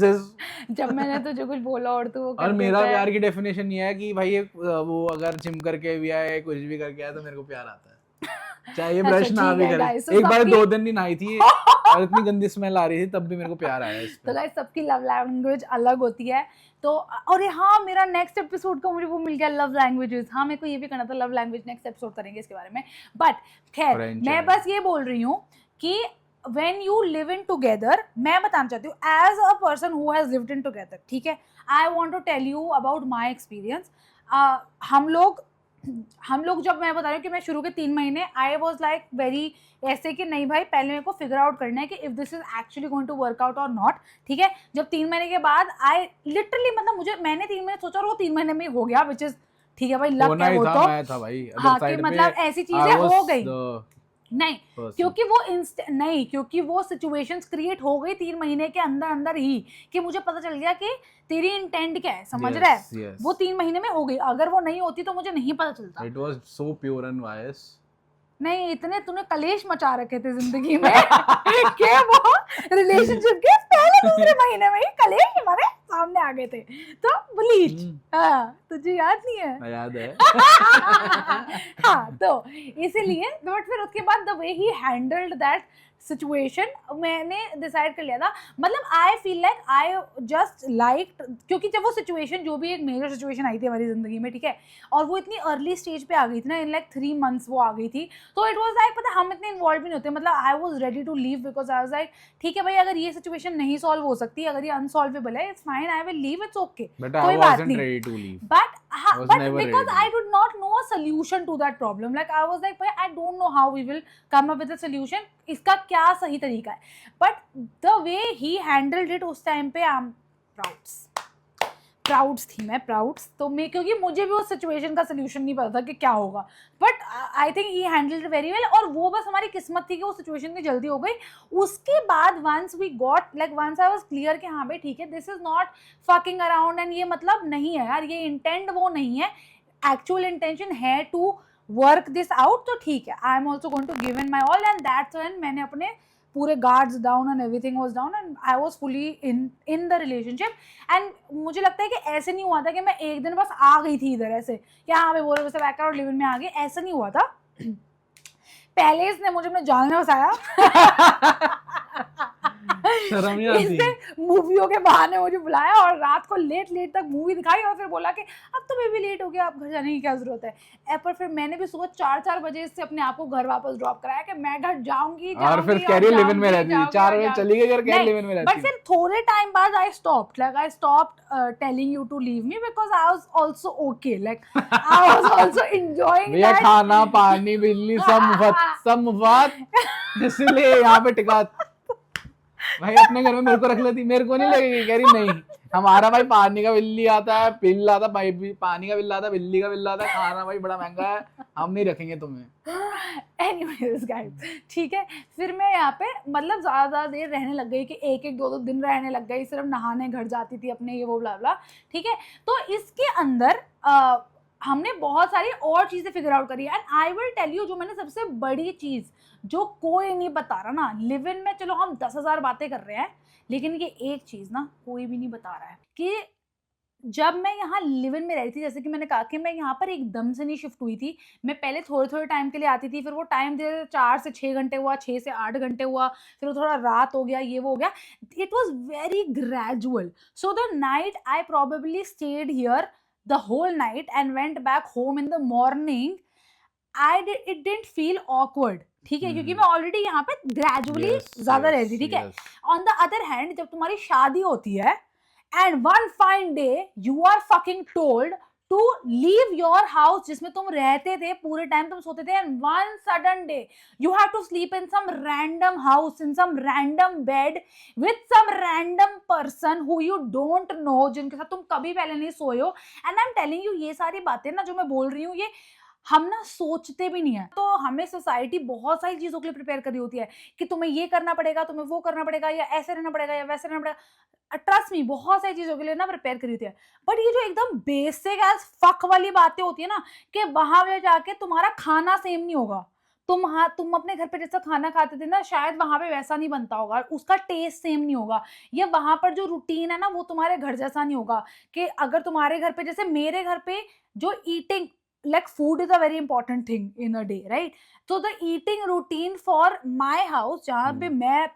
जब मैंने तुझे कुछ बोला और तू वो कर और मेरा देता है। प्यार की डेफिनेशन ये है कि भाई वो अगर जिम करके भी आए, कुछ भी करके आए, तो मेरे को प्यार आता है, चाहे ये ब्रश ना भी करे। एक बार 2 दिन नहीं नहाई थी और इतनी गंदी स्मेल आ रही थी, तब भी मेरे को प्यार आया इस पे। तो गाइस सबकी लव लैंग्वेज अलग होती है। तो और हाँ, मेरा नेक्स्ट एपिसोड का मुझे वो मिल गया, लव लैंग्वेजेस। हाँ, मेरे को ये भी करना था, लव लैंग्वेज नेक्स्ट एपिसोड करेंगे इसके बारे में। बट खैर, मैं बस ये बोल रही हूँ कि when you live in together, मैं बताना चाहती हूँ as a person who has lived in together, ठीक है, I want to tell you about my experience। हम लोग जब मैं बता रही हूँ कि मैं शुरू के 3 महीने I was like very ऐसे कि नहीं भाई, पहले मेरे को फिगर आउट करना है कि if this is actually going to work out or not, ठीक है। जब 3 महीने के बाद I literally मतलब मैंने 3 महीने सोचा और वो 3 महीने में हो गया, which is ठीक है भाई, लक है वो तो। मैं था भाई हाँ, कि मतलब ऐसी चीजें हो गई नहीं, क्योंकि वो सिचुएशंस क्रिएट हो गई 3 महीने के अंदर ही, कि मुझे पता चल गया कि तेरी इंटेंट क्या है, समझ रहा है? वो 3 महीने में हो गई। अगर वो नहीं होती तो मुझे नहीं पता चलता। It was so pure and wise नहीं, इतने तूने कलेश मचा रखे थे जिंदगी में कि वो रिलेशनशिप के पहले दूसरे महीने में ही कलेश हमारे सामने आ गए थे। तो ब्लीच, हाँ तुझे याद नहीं है? याद है। हाँ, तो इसीलिए बट फिर उसके बाद the way he handled that situation मैंने डिसाइड कर लिया था, मतलब आई feel like I just like, क्योंकि जब वो सिचुएशन जो भी एक मेजर सिचुएशन आई थी हमारी जिंदगी में, ठीक है, और वो इतनी अर्ली स्टेज पे आ गई थी ना, इन लाइक 3 months वो आ गई थी, तो इट वाज लाइक, पता हम इतने इन्वॉल्व भी नहीं होते, मतलब I was ready to leave because I was like ठीक है भाई, अगर ये सिचुएशन नहीं सॉल्व हो सकती, अगर ये अनसॉल्वेबल है, it's fine, I will leave, it's okay, कोई बात नहीं, ready to leave. but was but never because ready. I did not know a solution to that problem, like I was like भाई I don't know how we will come up with a solution, इसका क्या सही तरीका है, but the way he handled it उस time पे I'm प्राउड्स थी मैं, प्राउड्स, तो मैं, क्योंकि मुझे भी उस सिचुएशन का सोल्यूशन नहीं पता था कि क्या होगा, but I think he handled very well, और वो बस हमारी किस्मत थी कि वो सिचुएशन इतनी जल्दी हो गई। उसके बाद once we got like once I was clear कि हाँ भाई ठीक है, this is not fucking around, and ये मतलब नहीं है यार, ये इंटेंट वो नहीं है, एक्चुअल इंटेंशन है टू वर्क दिस आउट, तो ठीक है, I am also going to give in my all, and that's when मैंने अपने पूरे guards down and everything was down and I was fully in the relationship. And मुझे लगता है कि ऐसे नहीं हुआ था कि मैं एक दिन बस आ गई थी इधर ऐसे कि हाँ भाई बोले वैसे बैक और लिव इन में आ गई, ऐसा नहीं हुआ था। पहले इसने मुझे अपने जाल में फंसाया शर्म नहीं आती? इसने मूवियों के बहाने मुझे बुलाया और रात को लेट तक मूवी दिखाई और फिर बोला कि अब तो बेबी लेट हो गया, अब घर जाने की क्या जरूरत है। पर फिर मैंने भी सुबह 4 बजे से अपने आप को घर वापस ड्रॉप कराया कि मैं घर जाऊंगी, और फिर कैरी लिव इन में रहती थी, 4 बजे चली गई घर, कैरी लिव इन में रहती बट फिर थोड़े टाइम बाद I stopped telling you to leave me because I was also okay, like I was also enjoying भैया खाना पानी बिजली सब मुफ्त, इसलिए यहाँ पे टिका। भाई अपने घर में मेरे को रख लेती, मेरे को नहीं लगेगी, कह रही नहीं हमारा भाई पानी का बिल्ली आता है, बिल आता है, पानी का बिल आता है, बिल्ली का बिल आता है, खाना भाई बड़ा महंगा है, हम नहीं रखेंगे तुम्हें। एनीवेज गाइस, ठीक है, फिर मैं यहाँ पे मतलब ज़्यादा देर रहने लग गई कि 1-2 दिन रहने लग गई, सिर्फ नहाने घर जाती थी अपने, ये वो ब्ला ब्ला, ठीक है। तो इसके अंदर हमने बहुत सारी और चीज़ें फिगर आउट करी and I will tell you, जो मैंने सबसे बड़ी चीज़ जो कोई नहीं बता रहा ना, लिव इन में चलो हम 10,000 बातें कर रहे हैं, लेकिन ये एक चीज़ ना कोई भी नहीं बता रहा है कि जब मैं यहाँ लिव इन में रहती थी, जैसे कि मैंने कहा कि मैं यहाँ पर एकदम से नहीं शिफ्ट हुई थी, मैं पहले थोड़े टाइम के लिए आती थी, फिर वो टाइम धीरे 4 से 6 घंटे हुआ, 6 से 8 घंटे हुआ, फिर वो थोड़ा रात हो गया, ये वो हो गया, it was very gradual. So the night I probably state here the whole night and went back home in the morning, it didn't feel awkward, ठीक है, क्योंकि मैं ऑलरेडी यहाँ पे ग्रेजुअली ज्यादा रहती, ठीक है। ऑन द अदर हैंड जब तुम्हारी शादी होती है and one fine day you are fucking told to leave your house जिसमें तुम रहते थे, पूरे टाइम तुम सोते थे, and one sudden day you have to sleep in some random house, in some random bed with some random person who you don't know, जिनके साथ तुम कभी पहले नहीं सोए हो। And I am telling you, ये सारी बातें ना जो मैं बोल रही हूँ, ये हम ना सोचते भी नहीं है, तो हमें सोसाइटी बहुत सारी चीजों के लिए प्रिपेयर करी होती है कि तुम्हें ये करना पड़ेगा, तुम्हें वो करना पड़ेगा, या ऐसे रहना पड़ेगा या वैसे रहना पड़ेगा। ट्रस्ट मी, बहुत सारी चीजों के लिए ना प्रिपेयर करी होती है, बट ये जो एकदम बेसिक एज फक वाली बातें होती है ना, कि वहां पे जाके तुम्हारा खाना सेम नहीं होगा, तुम अपने घर पे जैसा खाना खाते थे ना, शायद वहां पे वैसा नहीं बनता होगा, उसका टेस्ट सेम नहीं होगा, या वहां पर जो रूटीन है ना वो तुम्हारे घर जैसा नहीं होगा। कि अगर तुम्हारे घर पे, जैसे मेरे घर पे जो eating, like food is a very important thing in a day, right? So the eating routine for my house, जहाँ पे मैं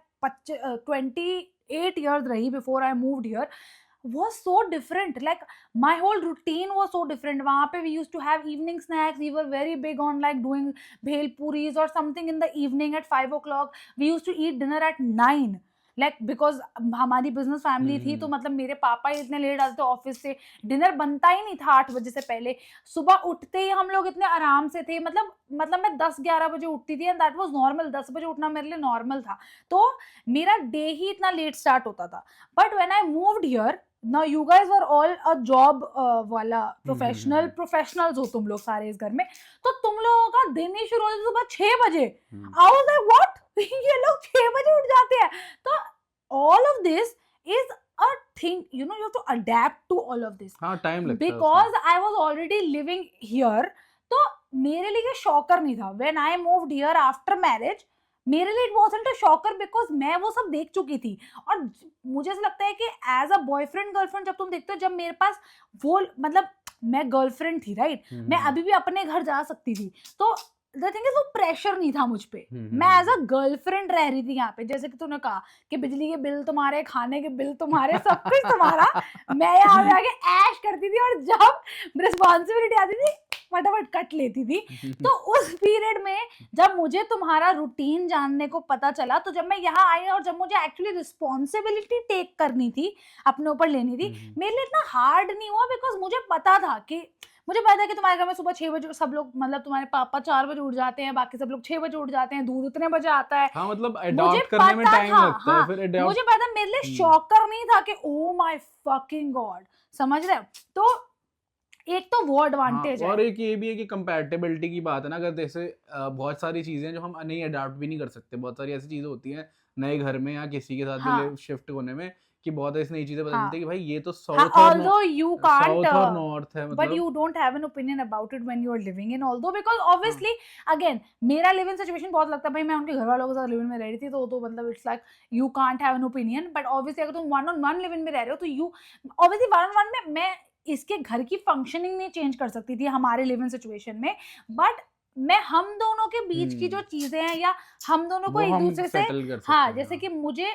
28 years रही before I moved here, was so different. Like my whole routine was so different. वहाँ पे we used to have evening snacks. We were very big on like doing bhel puris or something in the evening at 5 o'clock. We used to eat dinner at 9. Like because हमारी business family थी, तो मतलब मेरे पापा ही इतने late आते थे office से, डिनर बनता ही नहीं था 8 बजे से पहले, सुबह उठते ही हम लोग इतने आराम से थे, मतलब मैं 10-11 बजे उठती थी एंड दैट वाज नॉर्मल, 10 बजे उठना मेरे लिए नॉर्मल था, तो मेरा डे ही इतना लेट स्टार्ट होता था। But when I moved here, now you guys were all a job वाला प्रोफेशनल्स हो तुम लोग सारे इस घर में, तो तुम लोगों का दिन ही शुरू होता सुबह 6 बजे। I was like what? ये लोग 6 बजे उठ जाते हैं। तो all of this is a thing, you know, you have to adapt to all of this. हाँ, टाइम लगता है because I was already living here, तो मेरे लिए शॉकर नहीं था when I moved here after marriage. मेरे लिए it wasn't a shocker because मैं वो सब देख चुकी थी। और मुझे ऐसा लगता है कि एज अ बॉयफ्रेंड गर्लफ्रेंड जब तुम देखते हो, जब मेरे पास वो मतलब मैं गर्लफ्रेंड थी राइट, मैं अभी भी अपने घर जा सकती थी, तो द थिंग इज वो प्रेशर नहीं था मुझ पे। मैं एज अ गर्लफ्रेंड रह रही थी यहाँ पे, जैसे कि तूने कहा कि बिजली के बिल तुम्हारे, खाने के बिल तुम्हारे, सब कुछ तुम्हारा। मैं यहाँ पे आके ऐश करती थी और जब रिस्पॉन्सिबिलिटी आती थी फटाफट कट लेती थी। तो उस पीरियड में जब मुझे तुम्हारा रूटीन जानने को पता चला, तो जब मैं यहाँ आई और जब मुझे एक्चुअली रिस्पॉन्सिबिलिटी टेक करनी थी, अपने ऊपर लेनी थी, मेरे लिए इतना हार्ड नहीं हुआ बिकॉज मुझे पता था कि तुम्हारे घर में सुबह 6 बजे सब लोग, मतलब तुम्हारे पापा 4 बजे उठ जाते हैं, बाकी सब लोग 6 बजे उठ जाते हैं, दूध उतने बजे आता है। हाँ मतलब मुझे अडॉप्ट करने में पता टाइम था, लगता है, फिर अडॉप्ट मुझे पता, मेरे लिए शॉकर नहीं था कि ओ माय फकिंग गॉड, समझ रहे हो? तो एक तो वो एडवांटेज है। और एक ये भी है कि कंपैटिबिलिटी की बात है ना, अगर जैसे बहुत सारी चीजें जो हम नहीं अडॉप्ट भी नहीं कर सकते, बहुत सारी ऐसी चीजें होती हैं नए घर में या किसी के साथ भी शिफ्ट होने में, कि बहुत ऐसी नई चीजें पता चलती है कि भाई ये तो south although you can't south और नॉर्थ है, but मतलब you don't have an opinion about it when you are living in, although because obviously again मेरा लिव इन सिचुएशन बहुत लगता है, भाई मैं उनके घर वालों के साथ लिव इन में रह रही थी, तो मतलब it's like you can't have an opinion, but obviously अगर तुम one on one live in में रह रहे हो तो you obviously one on one में मैं इसके घर की फंक्शनिंग नहीं चेंज कर सकती थी हमारे लिव इन सिचुएशन में, बट मैं हम दोनों के बीच की जो चीजें हैं या हम दोनों को एक दूसरे से, हाँ, जैसे कि मुझे,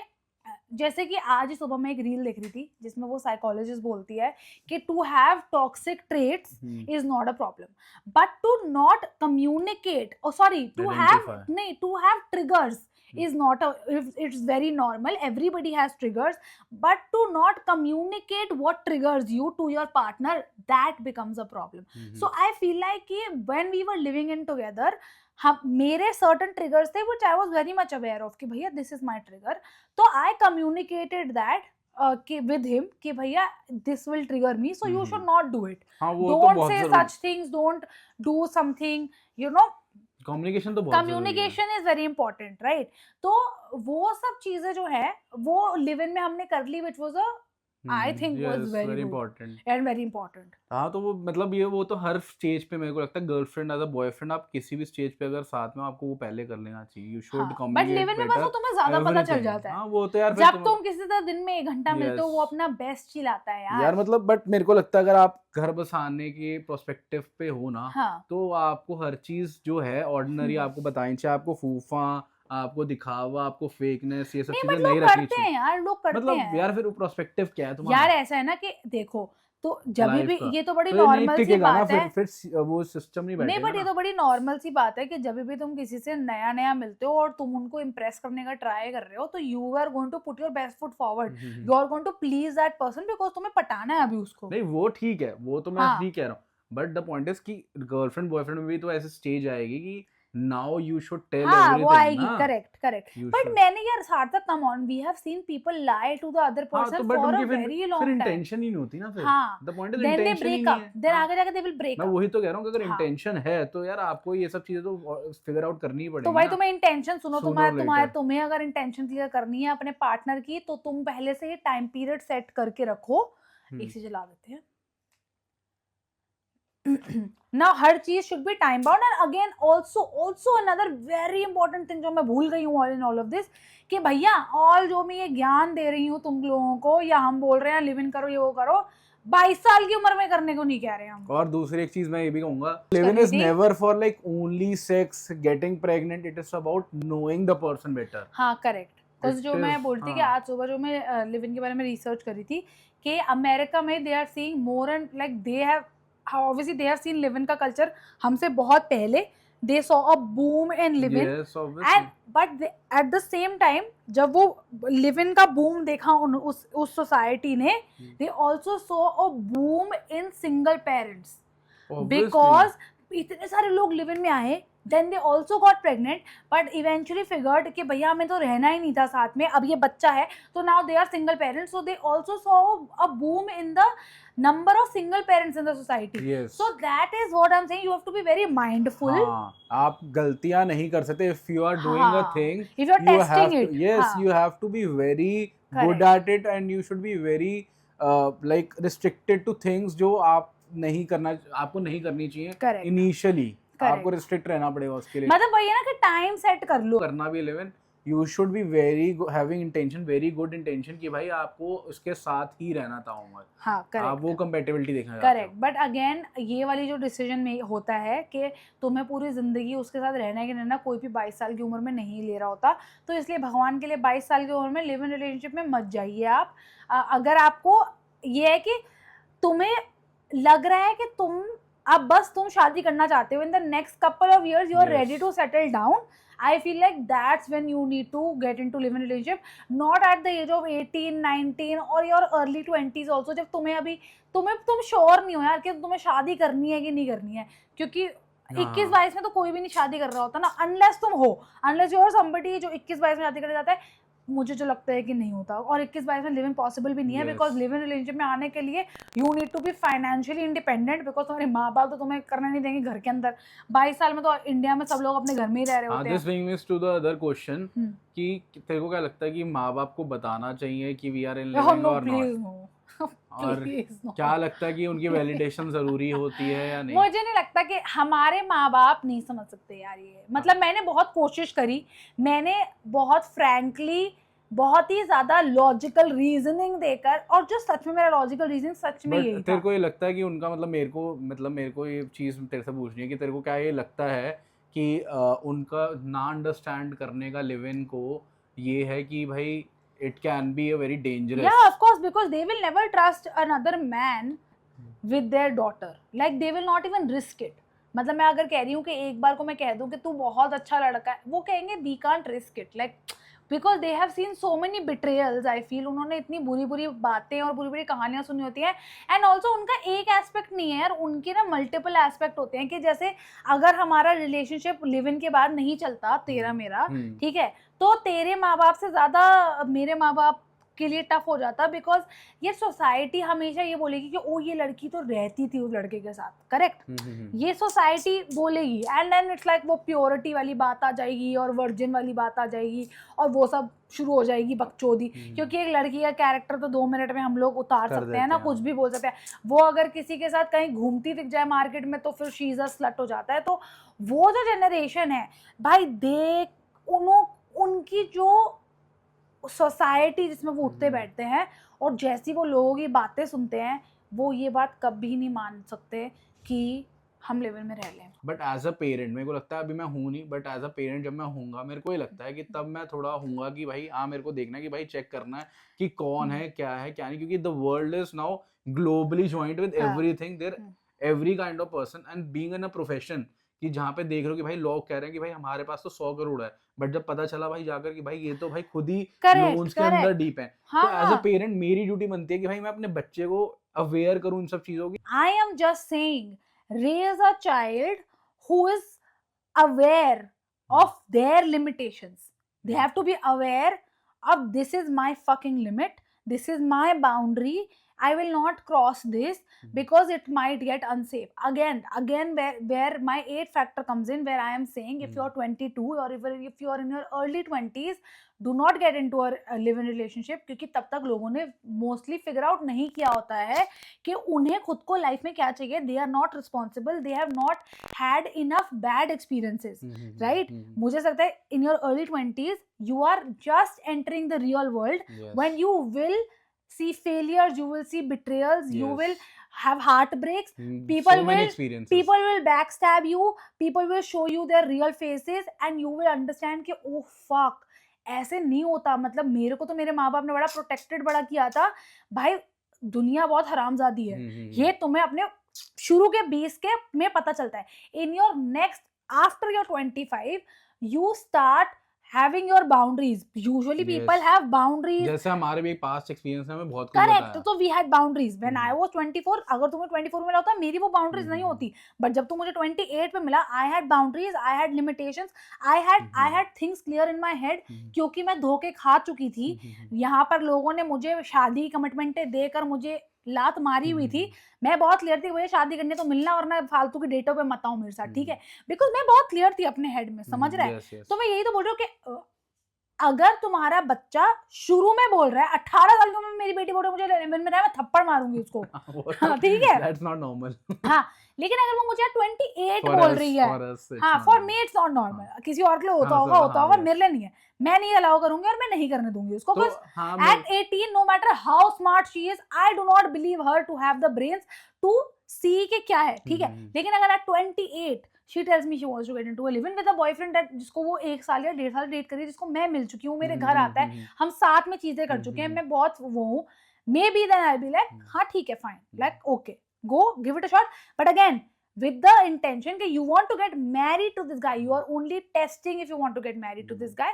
जैसे कि आज ही सुबह मैं एक रील देख रही थी जिसमें वो साइकोलॉजिस्ट बोलती है कि to have toxic traits is not a problem but to not communicate, sorry to have triggers is not a, it's very normal, everybody has triggers, but to not communicate what triggers you to your partner, that becomes a problem. So I feel like कि when we were living in together, हम मेरे certain triggers थे which I was very much aware of कि भैया this is my trigger, तो I communicated that with him कि भैया this will trigger me, so you should not do it. Don't say such things, don't do something, you know. Communication तो बहुत communication is very important, right? तो वो सब चीजें जो है वो लिव इन में हमने कर ली, which was a I think was very important and very important. हाँ, तो वो मतलब ये वो तो हर स्टेज पे मेरे को लगता है, गर्लफ्रेंड एज अ बॉयफ्रेंड आप किसी भी स्टेज पे अगर साथ में, आपको वो पहले कर लेना चाहिए, you should communicate. But live in में बस वो तुम्हें ज्यादा पता चल जाता है। हाँ वो तो यार, जब तुम किसी से दिन में 1 घंटा मिलते हो वो अपना बेस्ट चिल्लाता है यार मतलब बट मेरे को लगता है अगर आप घर बसाने के प्रोस्पेक्टिव पे हो ना, तो आपको हर चीज जो है ऑर्डिनरी आपको बतानी चाहिए, आपको फूफा, आपको दिखावा, आपको फेकनेस, ये सब चीजें नहीं रखनी चाहिए यार, लोग करते मतलब हैं यार, फिर प्रोस्पेक्टिव क्या है तुम्हारा? यार ऐसा है ना कि देखो, तो जब भी ये तो बड़ी नॉर्मल सी बात है, फिर वो सिस्टम नहीं बैठेगा। नहीं, बट ये तो बड़ी नॉर्मल सी बात है कि जब भी तुम किसी से नया नया मिलते हो और तुम उनको इम्प्रेस करने का ट्राई कर रहे हो, तो you are going to put your best foot forward, you are going to please that person because तुम्हें पटाना है अभी उसको। नहीं वो ठीक है, वो तो मैं नहीं कह रहा हूँ, बट द पॉइंट इज कि गर्लफ्रेंड बॉयफ्रेंड में भी तो ऐसे स्टेज आएगी कि now you should tell everything, वो आएगी, करेक्ट। बट मैंने यार Sarthak, come on, we have seen people lie to the other person for a very long time, फिर इंटेंशन ही नहीं होती ना, फिर the point is then they intention break up, then आगे जाके दे विल ब्रेक अप। मैं वही तो कह रहा हूँ कि अगर इंटेंशन है तो यार आपको ये सब चीजें तो फिगर आउट करनी ही पड़ेगी। तो भाई तुम्हें इंटेंशन सुनो, तुम्हें अगर इंटेंशन क्लियर करनी है अपने पार्टनर की, तो तुम पहले से ही टाइम पीरियड सेट करके रखो। एक चीज ला देते हैं ना, हर चीज should be time bound. And again also another very important thing जो मैं भूल गई हूँ all in all of this, कि भैया ऑल जो मैं ये ज्ञान दे रही हूँ तुम लोगों को, या हम बोल रहे हैं लिव इन करो, ये वो करो, 22 साल की उम्र में करने को नहीं कह रहे हम। और दूसरी एक चीज मैं ये भी कहूंगा, live in is never for like only sex, getting pregnant, it is about knowing the person better. हाँ करेक्ट, तो जो मैं बोलती कि आज सुबह जो मैं लिव इन के बारे में रिसर्च करी थी कि अमेरिका में they are seeing more and like they have obviously they have seen live-in का culture हमसे बहुत पहले, they saw a boom in live-in, yes, obviously. and but they, at the same time जब वो live-in का boom देखा उस society ने, they also saw a boom in single parents, obviously. because इतने सारे लोग live-in में आए, then they also got pregnant, but eventually figured कि भैया हमें तो रहना ही नहीं था साथ में, अब ये बच्चा है, तो now they are single parents, so they also saw a boom in the number of single parents in the society. Yes. So that is what I'm saying, you have to be very mindful. आप गलतियां नहीं कर सकते, if you are doing a thing, if you are testing it, yes, you have to be very good at it, and you should be very like restricted to things जो आप नहीं करना, आपको नहीं करनी चाहिए initially. आपको रिस्ट्रिक्ट रहना पड़ेगा उसके लिए। मतलब वही है ना कि टाइम सेट कर लो। करना भी 11, you should be very having intention, very good intention कि भाई आपको उसके साथ ही रहना था उम्र। हाँ करेक्ट, आप वो कंपेटेबिलिटी देखना चाहते करेक्ट। बट अगेन ये वाली जो डिसीजन में होता है कि तुम्हें पूरी जिंदगी उसके साथ रहना है कि रहना, कोई भी 22 साल की उम्र में नहीं ले रहा होता। तो इसलिए भगवान के लिए 22 साल की उम्र में लिव इन रिलेशनशिप में मत जाइए आप। अगर आपको ये है कि तुम्हें लग रहा है कि अब बस तुम शादी करना चाहते हो, in the next couple of years you are Yes. Ready to settle down, I feel like that's when you need to get into live-in relationship, not at the age of 18, 19 or your early 20s also, जब तुम sure नहीं हो यार कि तुम्हें शादी करनी है कि नहीं करनी है। क्योंकि 21-22 में तो कोई भी नहीं शादी कर रहा होता ना, अनलेस तुम हो, अनलेस यू आर समबडी जो 21-22 में शादी करने जाता है। मुझे जो लगता है कि नहीं होता, और 21-22 में लिविंग पॉसिबल भी नहीं है, बिकॉज लिव इन रिलेशनशिप में आने के लिए you need to be financially independent, because तुम्हारे माँ बाप तो तुम्हें करने नहीं देंगे घर के अंदर। 22 साल में तो इंडिया में सब लोग अपने घर में ही रह रहे होते हैं। This brings me to the other question कि तेरे को क्या लगता है कि माँ बाप को बताना चाहिए कि वी आर इन लिविंग और नॉट, और क्या लगता है कि उनकी वैलिडेशन जरूरी होती है या नहीं? मुझे नहीं लगता कि हमारे माँ बाप नहीं समझ सकते यार ये। मतलब मैंने बहुत कोशिश करी, मैंने बहुत फ्रैंकली बहुत ही ज्यादा लॉजिकल रीजनिंग देकर, और जो सच में मेरा लॉजिकल रीजनिंग सच में यही था। तेरे को ये लगता है कि उनका मेरे को ये चीज तेरे से पूछनी है कि तेरे को क्या ये लगता है कि उनका ना अंडरस्टैंड करने का लिव इन को ये है कि भाई it can be a very dangerous. Yeah, of course, because they will never trust another man with their daughter. Like they will not even risk it. मतलब मैं अगर कह रही हूँ कि एक बार को मैं कह दूँ कि तू बहुत अच्छा लड़का है, वो कहेंगे we can't risk it. Like because they have seen so many betrayals, I feel उन्होंने इतनी बुरी बुरी बातें और बुरी बुरी कहानियां सुनी होती हैं। एंड ऑल्सो उनका एक एस्पेक्ट नहीं है यार, उनके ना मल्टीपल एस्पेक्ट होते हैं कि जैसे अगर हमारा रिलेशनशिप लिव इन के बाद नहीं चलता, तेरा मेरा, ठीक है, तो तेरे माँ बाप से ज़्यादा मेरे माँ बाप के लिए टफ हो जाता, बिकॉज ये सोसाइटी हमेशा ये बोलेगी कि ओ ये लड़की तो रहती थी उस लड़के के साथ, करेक्ट, ये सोसाइटी बोलेगी। एंड देन इट्स लाइक वो प्योरिटी वाली बात आ जाएगी और वर्जिन वाली बात आ जाएगी और वो सब शुरू हो जाएगी बकचोदी। क्योंकि एक लड़की का कैरेक्टर तो 2 मिनट में हम लोग उतार सकते हैं ना, कुछ भी बोल सकते हैं। वो अगर किसी के साथ कहीं घूमती दिख जाए मार्केट में तो फिर शी इज अ स्लट हो जाता है। तो वो जो जनरेशन है भाई, देख उनकी जो सोसाइटी जिसमें वो उठते बैठते हैं और जैसी वो लोगों की बातें सुनते हैं, वो ये बात कभी नहीं मान सकते कि हम लेवल में रह लें। बट एज अ पेरेंट मेरे को लगता है, अभी मैं हूँ नहीं, बट एज अ पेरेंट जब मैं हूँगा मेरे को ये लगता है कि तब मैं थोड़ा हूँगा कि भाई हाँ मेरे को देखना है कि भाई चेक करना है कि कौन है क्या नहीं, क्योंकि the world is now globally joint with everything, there every kind of person, and being in a profession कि जहाँ पे देख रहे हो कि भाई लोग कह रहे हैं कि भाई हमारे पास तो 100 करोड़ है, बट जब पता चला भाई जाकर कि भाई ये तो भाई खुद ही लोन्स के अंदर डीप है, तो एज अ पेरेंट मेरी ड्यूटी बनती है कि भाई मैं अपने बच्चे को अवेयर करूं इन सब चीजों की। I am just saying raise a child who is aware of their limitations. They have to be aware of this is my fucking limit, this is my boundary, I will not cross this because it might get unsafe. Again where my 8 factor comes in, where I am saying if you are 22 or if you are in your early 20s, do not get into a live-in relationship, क्योंकि तब तक लोगों ने mostly figure out नहीं किया होता है कि उन्हें खुद को लाइफ में क्या चाहिए। They are not responsible, they have not had enough bad experiences, right. मुझे लगता है in your early 20s you are just entering the real world, when you will see failures, you will see betrayals, you will have heartbreaks, people will backstab you, people will show you their real faces, and you will understand कि oh fuck ऐसे नहीं होता। मतलब मेरे को तो मेरे माँ बाप ने बड़ा प्रोटेक्टेड बड़ा किया था भाई, दुनिया बहुत हरामजादी है, ये तुम्हें अपने शुरू के 20 के में पता चलता है। In your next after your 25 you start having your boundaries. Usually people have boundaries. जैसे हमारे भी पास्ट एक्सपीरियंस में बहुत कुछ करेक्ट, तो we had boundaries when I was 24. अगर तुम्हें 24 में मिला होता मेरी वो boundaries नहीं होती, बट जब तुम मुझे 28 में मिला, I had boundaries, I had limitations, I had things clear in my head, क्योंकि मैं धोखे खा चुकी थी। यहाँ पर लोगों ने मुझे शादी कमिटमेंटें देकर मुझे लात मारी हुई थी, मैं बहुत क्लियर थी भैया शादी करनी तो मिलना, वरना फालतू की डेटों पे मत आओ मेरे साथ, ठीक है, बिकॉज मैं बहुत क्लियर थी अपने हेड में, समझ रहा है। तो मैं यही तो बोल रही हूँ कि अगर तुम्हारा बच्चा शुरू में बोल रहा है, 18 साल की उम्र में मेरी बेटी बोल रही है मुझे लिव इन में रहना है, मैं थप्पड़ मारूंगी उसको, ठीक है, दैट्स नॉट नॉर्मल। हाँ, लेकिन अगर वो मुझे 28 For बोल us- रही है, for us it's हाँ not for normal. Me it's not normal, किसी और के लिए होता हाँ, होगा सर, होता हाँ, होगा, yes. मेरे लिए नहीं है, मैं नहीं अलाउ करूंगी और मैं नहीं करने दूंगी उसको, तो because हाँ at 18 no matter how smart she is, I do not believe her to have the brains to see कि क्या है, ठीक है। लेकिन अगर at 28 she tells me she wants to get into a live-in with a boyfriend that जिसको वो 1 साल या 1.5 साल डेट करी, जिसको मैं मिल चुकी हूँ, मेरे घर आता है, हम साथ में चीजें कर चुके हैं, मैं बहुत वो हूँ, maybe then I be like हाँ ठीक है fine, like okay go give it a shot, but again with the intention that you want to get married to this guy, you are only testing if you want to get married to this guy,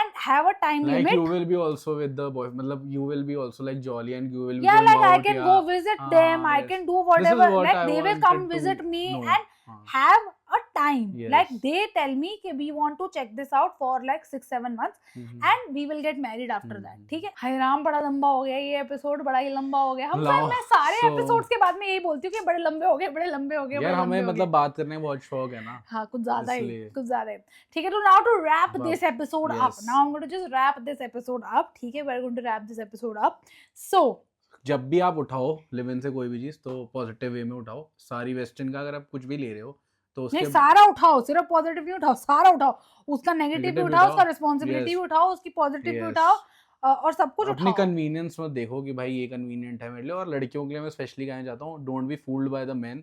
and have a time like limit. you will be also with the boy, मतलब you will be also like jolly and you will be Yeah, going like out, I can yeah. go visit them, I yes. can do This is whatever, what like I they will wanted come to visit me know. and have a time, Yes. like they tell me कि we want to check this out for like 6-7 months and we will get married after that, ठीक है। हाय राम, बड़ा लंबा हो गया ये episode, बड़ा ही लंबा हो गया, हम लाओ, मैं सारे so- एपिसोड्स के बाद में यही बोलती हूँ कि बड़े लंबे हो गए, बड़े लंबे हो गए, यार बड़े हमें लंबे हो मतलब गए। बात करने में बहुत शौक है ना, हाँ कुछ ज्यादा ही, इसलिए। कुछ ज्यादा ही, ठीक है। तो now to wrap Wow. this episode up, Yes. now I'm going to just wrap this episode up, ठीक है, we're going to wrap this episode up. So जब भी आप उठाओ लिव इन से कोई भी चीज तो पॉजिटिव वे में उठाओ, सारी वेस्टर्न का अगर आप कुछ भी ले रहे हो तो नहीं, उसके सारा उठाओ, सिर्फ पॉजिटिव नहीं उठाओ, सारा उठाओ, उसका नेगेटिव भी Negative भी उठाओ, उठाओ, उसका रिस्पॉन्सिबिलिटी yes. भी उठाओ, उसकी पॉजिटिव भी Yes. उठाओ, और सब कुछ अपनी उठाओ। कन्वीनियंस में देखो कि भाई ये कन्वीनियंट है मेरे लिए, और लड़कियों के लिए मैं स्पेशली कहना चाहता हूँ don't be fooled by the main,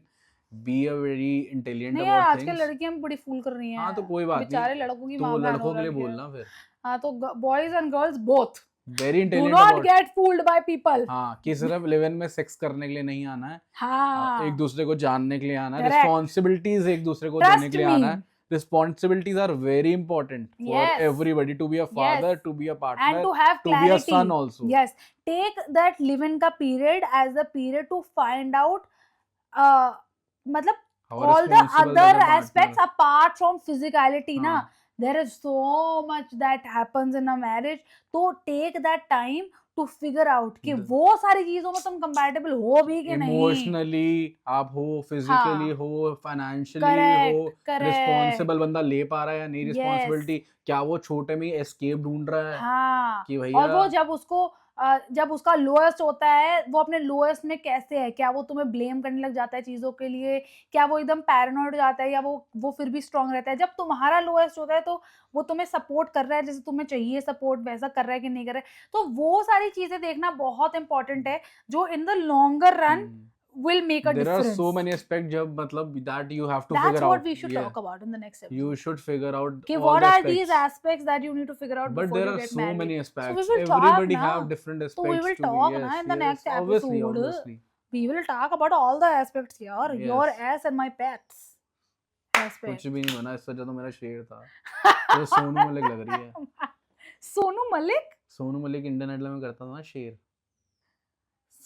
be a very intelligent नहीं यार, अबाउट आजकल थिंग्स। लड़कियां भी बड़ी फूल कर रही हैं। हाँ तो कोई बात बेचारे नहीं, लड़कों की तो माँ वो बहन लड़कों हो के लिए रखी है। बोलना फिर हाँ तो boys and girls both, very do intelligent not about, gate fooled by people. हाँ कि सिर्फ लिव इन में सेक्स करने के लिए नहीं आना है, हाँ एक दूसरे को जानने के लिए आना है, Correct. रिस्पॉन्सिबिलिटीज एक दूसरे को Trust देने के लिए me. आना है। Responsibilities are very important for Yes. everybody, to be a father, Yes. to be a and partner, to have to be a clarity. son also. Yes, take that live-in का period as the period to find out मतलब How all the responsible other the partner. aspects apart from physicality ना, हाँ. there is so much that happens in a marriage, तो take that time to figure out कि The- वो सारी चीजों में तुम compatible हो भी कि नहीं। इमोशनली आप हो, फिजिकली हो, फाइनेंशियली हो, Correct, correct. रिस्पॉन्सिबल बंदा ले पा रहा है या नहीं, Yes. रिस्पॉन्सिबिलिटी क्या वो छोटे में एस्केप ढूंढ रहा है हाँ, कि भैया, और वो जब उसका लोएस्ट होता है, वो अपने लोएस्ट में कैसे है, क्या वो तुम्हें ब्लेम करने लग जाता है चीजों के लिए, क्या वो एकदम पैरानॉइड हो जाता है, या वो फिर भी स्ट्रांग रहता है। जब तुम्हारा लोएस्ट होता है तो वो तुम्हें सपोर्ट कर रहा है जैसे तुम्हें चाहिए सपोर्ट, वैसा कर रहा है कि नहीं कर रहा है। तो वो सारी चीजें देखना बहुत इंपॉर्टेंट है, जो in the longer run will make a there difference. are so many aspects जब मतलब that you have to That's figure what out. we should Yeah. talk about in the next episode. You should figure out कि all what the are aspects. these aspects that you need to figure out But before there you are get so married. many So aspects. we will Everybody talk have now. different aspects. So we will to be- talk yes, now in the yes, next obviously, episode. obviously. We will talk about all the aspects here. Yes. Your ass and my pets. Aspect. कुछ भी नहीं बना, इससे ज्यादा मेरा शेर था। तो सोनू मलिक लग रही है। सोनू मलिक? सोनू मलिक इंडियन आइडल में करता था ना शेर।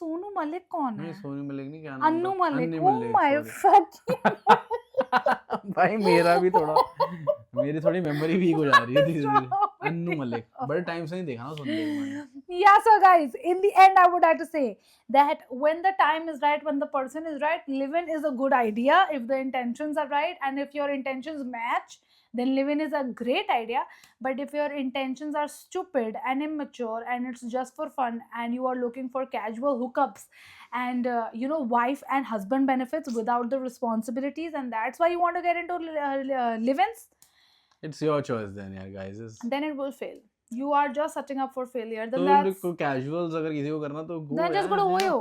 सोनू मलिक कौन नहीं है? सोनू मलिक नहीं, क्या नाम अन्नू था? मलिक। अन्नी Oh Malik, my sorry. fuck. भाई मेरा भी थोड़ा, मेरी थोड़ी मेमोरी वीक हो जा रही है धीरे धीरे। Stop Annu it. मलिक बड़े टाइम से नहीं देखा ना Sonu Malik. Yeah, so guys, in the end, I would like to say that when the time is right, when the person is right, live-in is a good idea if the intentions are right, and if your intentions match, then live-in is a great idea. But if your intentions are stupid and immature and it's just for fun and you are looking for casual hookups and wife and husband benefits without the responsibilities, and that's why you want to get into live-ins, It's your choice then यार guys. then it will fail. You are just setting up for failure. Then तो that's casuals अगर किसी को करना तो go then just यार। go to Oyo.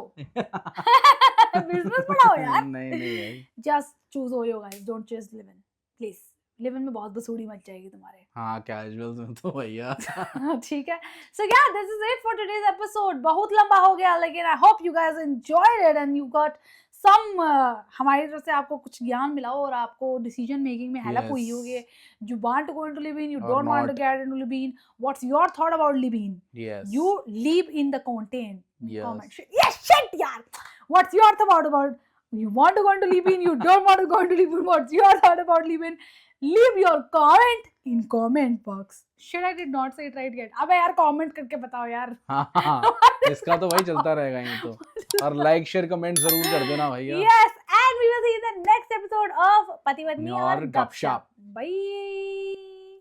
Business बढ़ाओ यार. नहीं नहीं भाई। Just choose Oyo, guys. Don't chase live-in, please. Live in में बहुत बसूड़ी मच जाएगी तुम्हारे। हाँ कैजुअल्स में तो भैया। ठीक है। So yeah, this is it for today's episode. बहुत लंबा हो गया, लेकिन I hope you guys enjoyed it and you got some हमारी तरफ से आपको कुछ ज्ञान मिला हो और आपको डिसीजन मेकिंग में हेल्प हुई होगी। You want to go into live-in, you Or don't want to not. get into live-in. What's your thought about live-in? Yes. You leave in the content. Yes. Comment. Yes, shit, yaar. What's your thought about? You want to go into live-in? You don't want to go into live-in? What's your thought about live-in? Leave your comment in comment box. Shit, I did not say it right yet. अबे यार comment करके बताओ यार. हाँ इसका तो भाई चलता रहेगा ये तो। और लाइक शेयर कमेंट जरूर कर देना भैया। Yes, and we will see you in the next episode of पति पत्नी और और गपशप। गपशप. Bye.